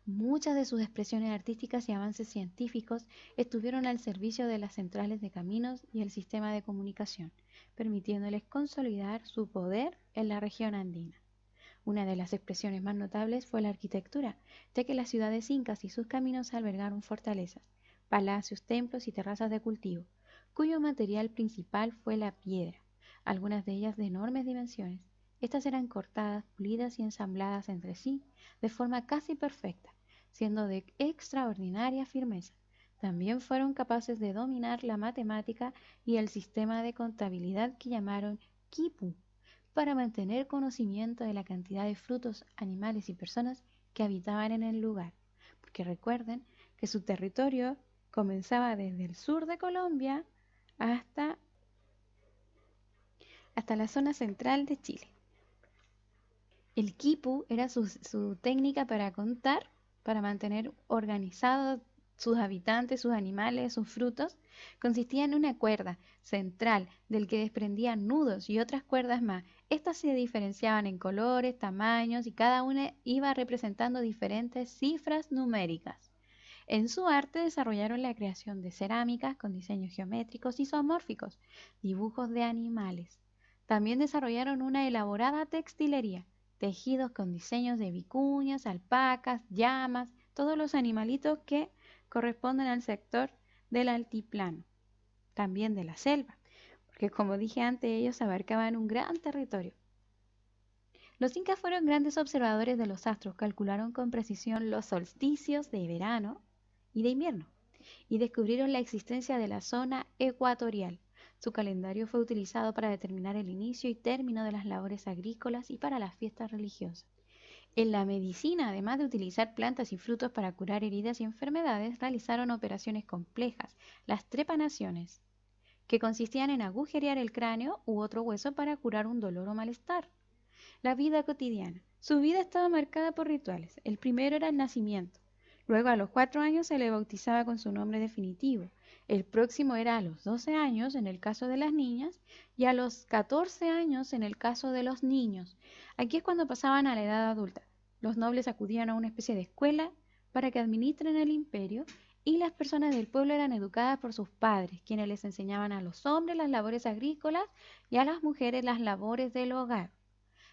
Muchas de sus expresiones artísticas y avances científicos estuvieron al servicio de las centrales de caminos y el sistema de comunicación, permitiéndoles consolidar su poder en la región andina. Una de las expresiones más notables fue la arquitectura, ya que las ciudades incas y sus caminos albergaron fortalezas, palacios, templos y terrazas de cultivo, cuyo material principal fue la piedra, algunas de ellas de enormes dimensiones. Estas eran cortadas, pulidas y ensambladas entre sí de forma casi perfecta, siendo de extraordinaria firmeza. También fueron capaces de dominar la matemática y el sistema de contabilidad que llamaron quipu, para mantener conocimiento de la cantidad de frutos, animales y personas que habitaban en el lugar. Porque recuerden que su territorio comenzaba desde el sur de Colombia hasta, hasta la zona central de Chile. El quipu era su técnica para contar, para mantener organizados sus habitantes, sus animales, sus frutos. Consistía en una cuerda central del que desprendían nudos y otras cuerdas más. Estas se diferenciaban en colores, tamaños y cada una iba representando diferentes cifras numéricas. En su arte desarrollaron la creación de cerámicas con diseños geométricos y zoomórficos, dibujos de animales. También desarrollaron una elaborada textilería, tejidos con diseños de vicuñas, alpacas, llamas, todos los animalitos que corresponden al sector del altiplano, también de la selva, porque como dije antes, ellos abarcaban un gran territorio. Los incas fueron grandes observadores de los astros, calcularon con precisión los solsticios de verano y de invierno, y descubrieron la existencia de la zona ecuatorial. Su calendario fue utilizado para determinar el inicio y término de las labores agrícolas y para las fiestas religiosas. En la medicina, además de utilizar plantas y frutos para curar heridas y enfermedades, realizaron operaciones complejas, las trepanaciones, que consistían en agujerear el cráneo u otro hueso para curar un dolor o malestar. La vida cotidiana. Su vida estaba marcada por rituales. El primero era el nacimiento. Luego a los 4 años se le bautizaba con su nombre definitivo. El próximo era a los 12 años en el caso de las niñas y a los 14 años en el caso de los niños. Aquí es cuando pasaban a la edad adulta. Los nobles acudían a una especie de escuela para que administren el imperio y las personas del pueblo eran educadas por sus padres, quienes les enseñaban a los hombres las labores agrícolas y a las mujeres las labores del hogar.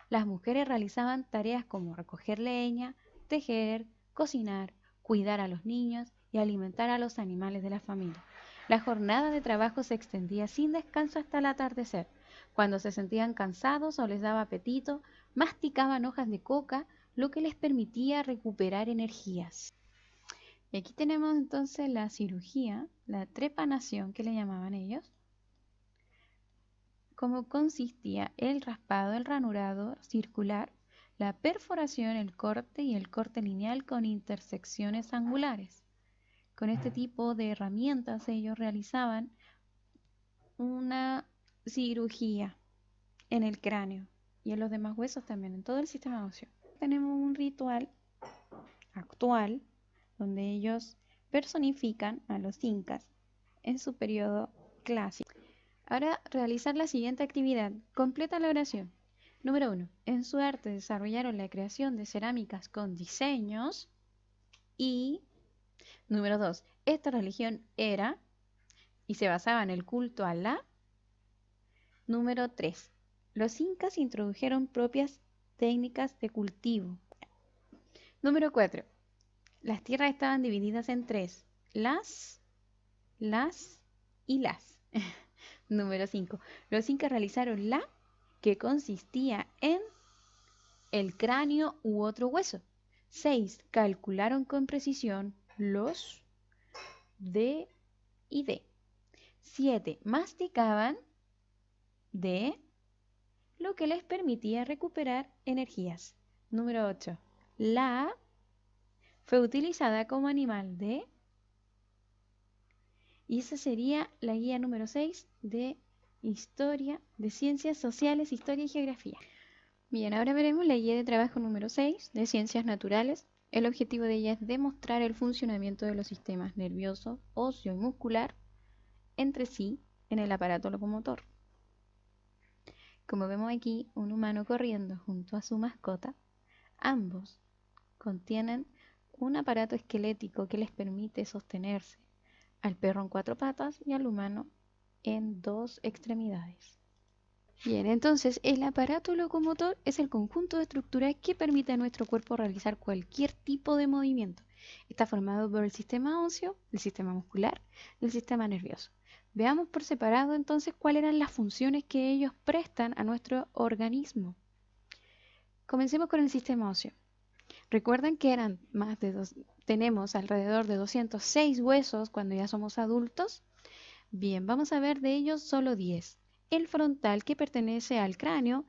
Las mujeres realizaban tareas como recoger leña, tejer, cocinar, cuidar a los niños y alimentar a los animales de la familia. La jornada de trabajo se extendía sin descanso hasta el atardecer. Cuando se sentían cansados o les daba apetito, masticaban hojas de coca, lo que les permitía recuperar energías. Y aquí tenemos entonces la cirugía, la trepanación que le llamaban ellos, cómo consistía el raspado, el ranurado circular, la perforación, el corte y el corte lineal con intersecciones angulares. Con este tipo de herramientas ellos realizaban una cirugía en el cráneo y en los demás huesos también, en todo el sistema óseo. Tenemos un ritual actual donde ellos personifican a los incas en su periodo clásico. Ahora realizar la siguiente actividad. Completa la oración. Número 1. En su arte desarrollaron la creación de cerámicas con diseños y... Número 2. Esta religión era y se basaba en el culto a Alá. Número 3. Los incas introdujeron propias técnicas de cultivo. Número 4. Las tierras estaban divididas en tres. Las y las. Número 5. Los incas realizaron la, que consistía en el cráneo u otro hueso. 6. Calcularon con precisión los D y D. 7. Masticaban D, lo que les permitía recuperar energías. Número 8. La fue utilizada como animal de... Y esa sería la guía número 6 de Historia, de Ciencias Sociales, Historia y Geografía. Bien, ahora veremos la guía de trabajo número 6 de Ciencias Naturales. El objetivo de ella es demostrar el funcionamiento de los sistemas nervioso, óseo y muscular entre sí en el aparato locomotor. Como vemos aquí, un humano corriendo junto a su mascota, ambos contienen un aparato esquelético que les permite sostenerse, al perro en 4 patas y al humano en 2 extremidades. Bien, entonces el aparato locomotor es el conjunto de estructuras que permite a nuestro cuerpo realizar cualquier tipo de movimiento. Está formado por el sistema óseo, el sistema muscular y el sistema nervioso. Veamos por separado entonces cuáles eran las funciones que ellos prestan a nuestro organismo. Comencemos con el sistema óseo. Recuerden que tenemos alrededor de 206 huesos cuando ya somos adultos. Bien, vamos a ver de ellos solo 10. El frontal, que pertenece al cráneo,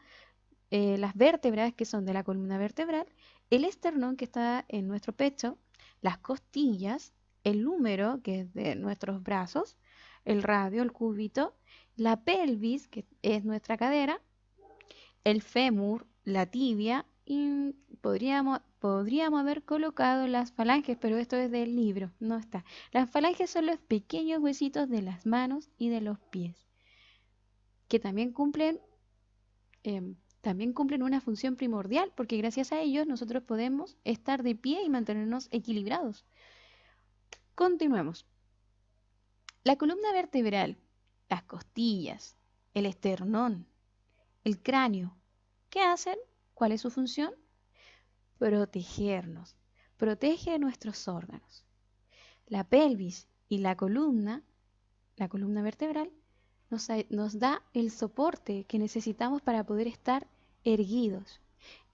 las vértebras, que son de la columna vertebral, el esternón, que está en nuestro pecho, las costillas, el húmero, que es de nuestros brazos, el radio, el cúbito, la pelvis, que es nuestra cadera, el fémur, la tibia, y podríamos haber colocado las falanges, pero esto es del libro, no está. Las falanges son los pequeños huesitos de las manos y de los pies, que también cumplen una función primordial, porque gracias a ellos nosotros podemos estar de pie y mantenernos equilibrados. Continuemos. La columna vertebral, las costillas, el esternón, el cráneo, ¿qué hacen? ¿Cuál es su función? Protegernos, protege nuestros órganos. La pelvis y la columna vertebral, nos da el soporte que necesitamos para poder estar erguidos.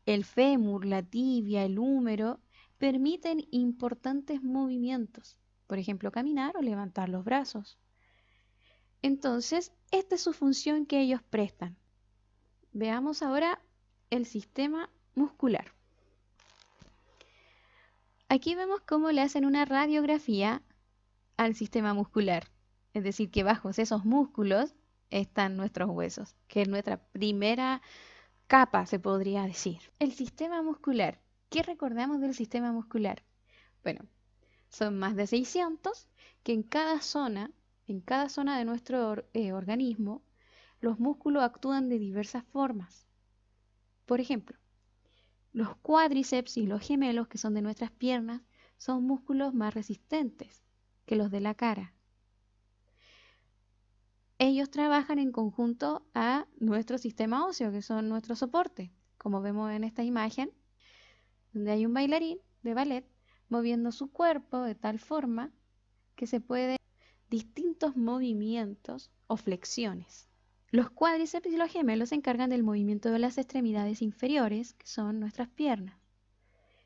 El fémur, la tibia, el húmero permiten importantes movimientos, por ejemplo, caminar o levantar los brazos. Entonces, esta es su función que ellos prestan. Veamos ahora el sistema muscular. Aquí vemos cómo le hacen una radiografía al sistema muscular. Es decir, que bajo esos músculos están nuestros huesos, que es nuestra primera capa, se podría decir. El sistema muscular. ¿Qué recordamos del sistema muscular? Bueno, son más de 600 que en cada zona de nuestro organismo, los músculos actúan de diversas formas. Por ejemplo, los cuádriceps y los gemelos, que son de nuestras piernas, son músculos más resistentes que los de la cara. Ellos trabajan en conjunto a nuestro sistema óseo, que son nuestro soporte, como vemos en esta imagen, donde hay un bailarín de ballet moviendo su cuerpo de tal forma que se pueden distintos movimientos o flexiones. Los cuádriceps y los gemelos se encargan del movimiento de las extremidades inferiores, que son nuestras piernas.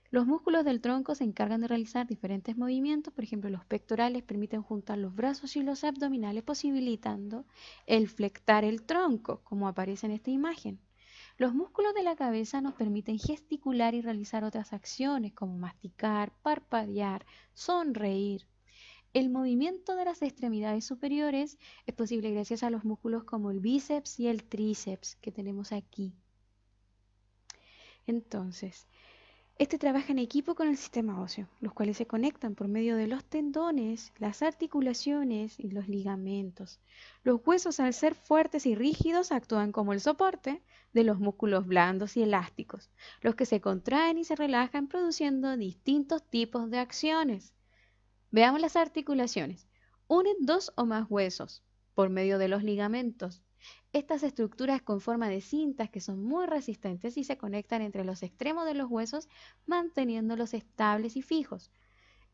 Los músculos del tronco se encargan de realizar diferentes movimientos, por ejemplo, los pectorales permiten juntar los brazos y los abdominales, posibilitando el flectar el tronco, como aparece en esta imagen. Los músculos de la cabeza nos permiten gesticular y realizar otras acciones, como masticar, parpadear, sonreír. El movimiento de las extremidades superiores es posible gracias a los músculos como el bíceps y el tríceps que tenemos aquí. Entonces, este trabaja en equipo con el sistema óseo, los cuales se conectan por medio de los tendones, las articulaciones y los ligamentos. Los huesos, al ser fuertes y rígidos, actúan como el soporte de los músculos blandos y elásticos, los que se contraen y se relajan produciendo distintos tipos de acciones. Veamos las articulaciones. Unen dos o más huesos por medio de los ligamentos. Estas estructuras con forma de cintas que son muy resistentes y se conectan entre los extremos de los huesos manteniéndolos estables y fijos.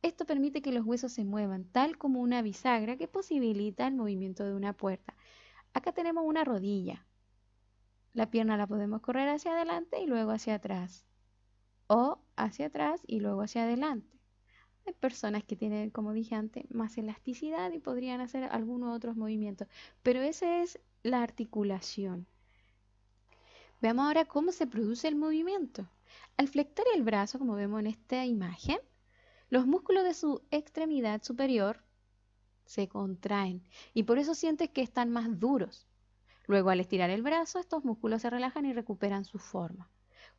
Esto permite que los huesos se muevan tal como una bisagra que posibilita el movimiento de una puerta. Acá tenemos una rodilla. La pierna la podemos correr hacia adelante y luego hacia atrás. O hacia atrás y luego hacia adelante. Hay personas que tienen, como dije antes, más elasticidad y podrían hacer algunos otros movimientos, pero esa es la articulación. Veamos ahora cómo se produce el movimiento. Al flectar el brazo, como vemos en esta imagen, los músculos de su extremidad superior se contraen y por eso sientes que están más duros. Luego, al estirar el brazo, estos músculos se relajan y recuperan su forma.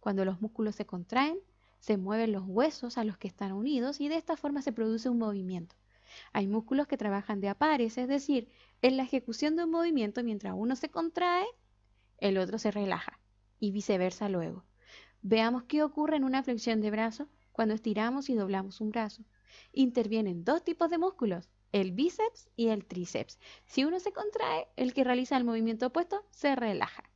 Cuando los músculos se contraen, se mueven los huesos a los que están unidos y de esta forma se produce un movimiento. Hay músculos que trabajan de a pares, es decir, en la ejecución de un movimiento mientras uno se contrae, el otro se relaja y viceversa luego. Veamos qué ocurre en una flexión de brazo cuando estiramos y doblamos un brazo. Intervienen dos tipos de músculos, el bíceps y el tríceps. Si uno se contrae, el que realiza el movimiento opuesto se relaja.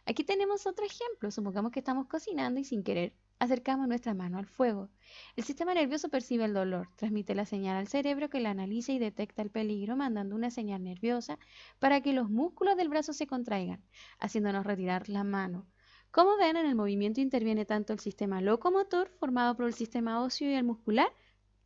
Aquí tenemos otro ejemplo. Supongamos que estamos cocinando y sin querer acercamos nuestra mano al fuego. El sistema nervioso percibe el dolor, transmite la señal al cerebro que la analiza y detecta el peligro, mandando una señal nerviosa para que los músculos del brazo se contraigan, haciéndonos retirar la mano. Como ven, en el movimiento interviene tanto el sistema locomotor, formado por el sistema óseo y el muscular,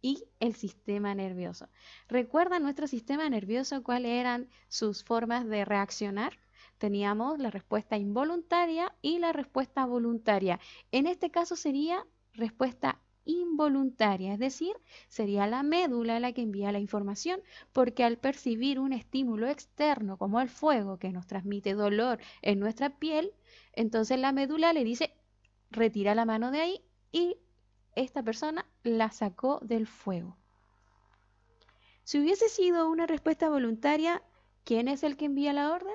y el sistema nervioso. ¿Recuerdan nuestro sistema nervioso cuáles eran sus formas de reaccionar? Teníamos la respuesta involuntaria y la respuesta voluntaria. En este caso sería respuesta involuntaria, es decir, sería la médula la que envía la información, porque al percibir un estímulo externo como el fuego que nos transmite dolor en nuestra piel, entonces la médula le dice, retira la mano de ahí y esta persona la sacó del fuego. Si hubiese sido una respuesta voluntaria, ¿quién es el que envía la orden?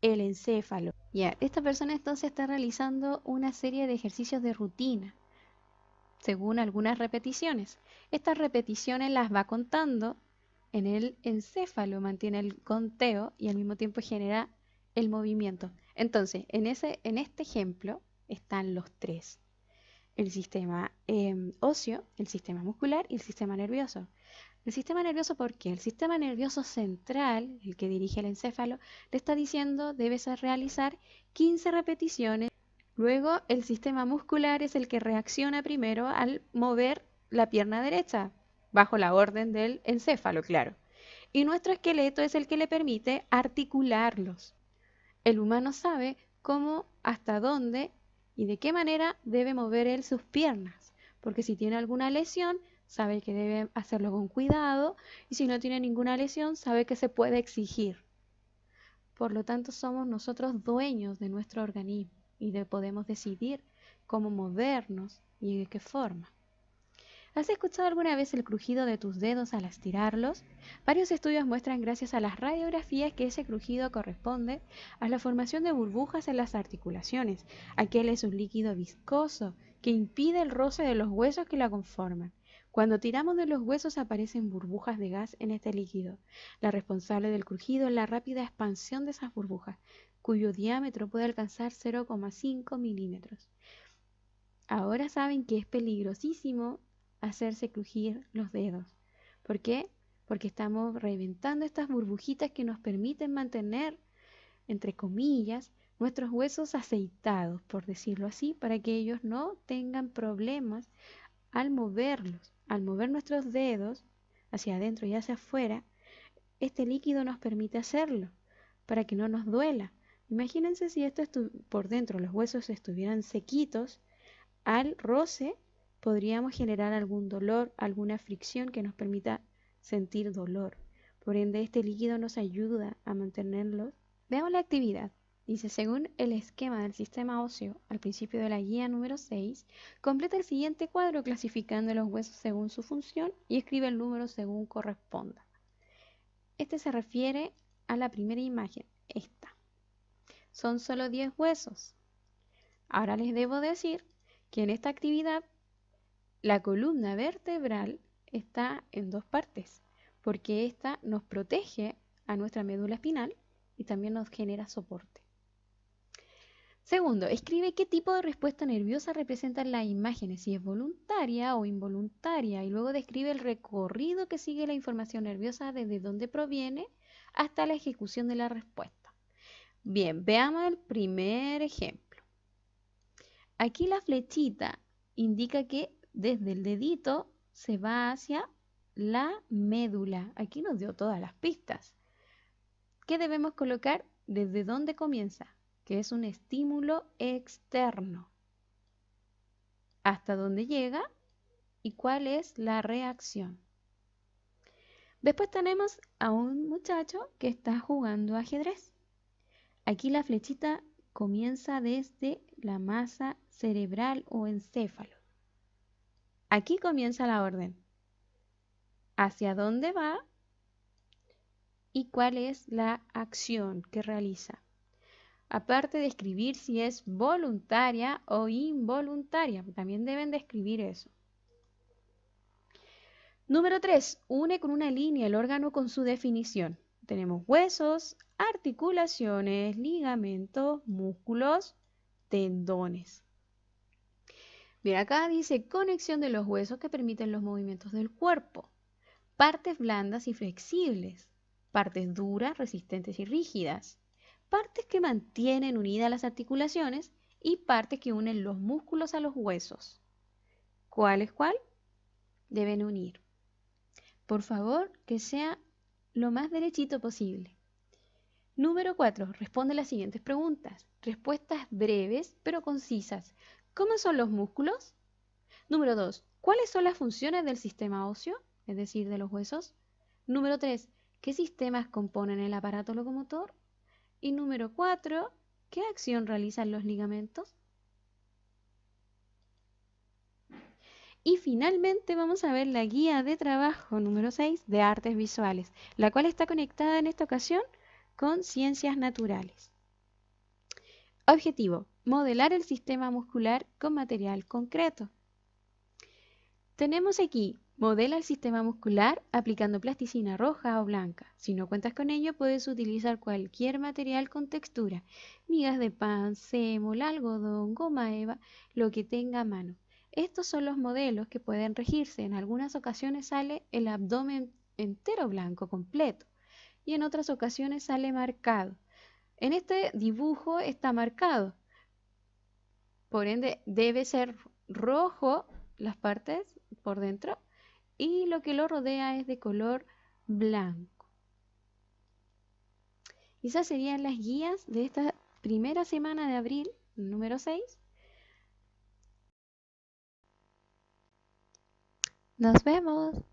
El encéfalo. Ya, esta persona entonces está realizando una serie de ejercicios de rutina, según algunas repeticiones. Estas repeticiones las va contando en el encéfalo, mantiene el conteo y al mismo tiempo genera el movimiento. Entonces, en este ejemplo están los tres. El sistema óseo, el sistema muscular y el sistema nervioso. El sistema nervioso, ¿por qué? El sistema nervioso central, el que dirige el encéfalo, le está diciendo debes realizar 15 repeticiones. Luego, el sistema muscular es el que reacciona primero al mover la pierna derecha, bajo la orden del encéfalo, claro. Y nuestro esqueleto es el que le permite articularlos. El humano sabe cómo, hasta dónde y de qué manera debe mover él sus piernas, porque si tiene alguna lesión, sabe que debe hacerlo con cuidado y si no tiene ninguna lesión, sabe que se puede exigir. Por lo tanto, somos nosotros dueños de nuestro organismo y podemos decidir cómo movernos y de qué forma. ¿Has escuchado alguna vez el crujido de tus dedos al estirarlos? Varios estudios muestran, gracias a las radiografías, que ese crujido corresponde a la formación de burbujas en las articulaciones. Aquel es un líquido viscoso que impide el roce de los huesos que la conforman. Cuando tiramos de los huesos aparecen burbujas de gas en este líquido. La responsable del crujido es la rápida expansión de esas burbujas, cuyo diámetro puede alcanzar 0,5 milímetros. Ahora saben que es peligrosísimo hacerse crujir los dedos. ¿Por qué? Porque estamos reventando estas burbujitas que nos permiten mantener, entre comillas, nuestros huesos aceitados, por decirlo así, para que ellos no tengan problemas al moverlos. Al mover nuestros dedos hacia adentro y hacia afuera, este líquido nos permite hacerlo, para que no nos duela. Imagínense si esto por dentro, los huesos estuvieran sequitos, al roce podríamos generar algún dolor, alguna fricción que nos permita sentir dolor. Por ende, este líquido nos ayuda a mantenerlos. Veamos la actividad. Dice, según el esquema del sistema óseo al principio de la guía número 6, completa el siguiente cuadro clasificando los huesos según su función y escribe el número según corresponda. Este se refiere a la primera imagen, esta. Son solo 10 huesos. Ahora les debo decir que en esta actividad la columna vertebral está en dos partes, porque esta nos protege a nuestra médula espinal y también nos genera soporte. Segundo, escribe qué tipo de respuesta nerviosa representan las imágenes, si es voluntaria o involuntaria, y luego describe el recorrido que sigue la información nerviosa desde donde proviene hasta la ejecución de la respuesta. Bien, veamos el primer ejemplo. Aquí la flechita indica que desde el dedito se va hacia la médula. Aquí nos dio todas las pistas. ¿Qué debemos colocar? ¿Desde dónde comienza? Que es un estímulo externo. ¿Hasta dónde llega? ¿Y cuál es la reacción? Después tenemos a un muchacho que está jugando ajedrez. Aquí la flechita comienza desde la masa cerebral o encéfalo. Aquí comienza la orden. ¿Hacia dónde va? ¿Y cuál es la acción que realiza? Aparte de escribir si es voluntaria o involuntaria, también deben de escribir eso. Número 3. Une con una línea el órgano con su definición. tenemos huesos, articulaciones, ligamentos, músculos, tendones. Bien, acá dice conexión de los huesos que permiten los movimientos del cuerpo. Partes blandas y flexibles. Partes duras, resistentes y rígidas. Partes que mantienen unidas las articulaciones y partes que unen los músculos a los huesos. ¿Cuál es cuál? Deben unir. Por favor, que sea lo más derechito posible. Número 4. Responde las siguientes preguntas. Respuestas breves pero concisas. ¿Cómo son los músculos? Número 2. ¿Cuáles son las funciones del sistema óseo, es decir, de los huesos? Número 3. ¿Qué sistemas componen el aparato locomotor? Y número 4. ¿Qué acción realizan los ligamentos? Y finalmente vamos a ver la guía de trabajo número 6 de artes visuales, la cual está conectada en esta ocasión con ciencias naturales. Objetivo: modelar el sistema muscular con material concreto. Tenemos aquí, modela el sistema muscular aplicando plasticina roja o blanca. Si no cuentas con ello, puedes utilizar cualquier material con textura, migas de pan, sémola, algodón, goma eva, lo que tenga a mano. Estos son los modelos que pueden regirse. En algunas ocasiones sale el abdomen entero blanco, completo, y en otras ocasiones sale marcado. En este dibujo está marcado, por ende debe ser rojo las partes por dentro y lo que lo rodea es de color blanco. Esas serían las guías de esta primera semana de abril, número 6. Nos vemos.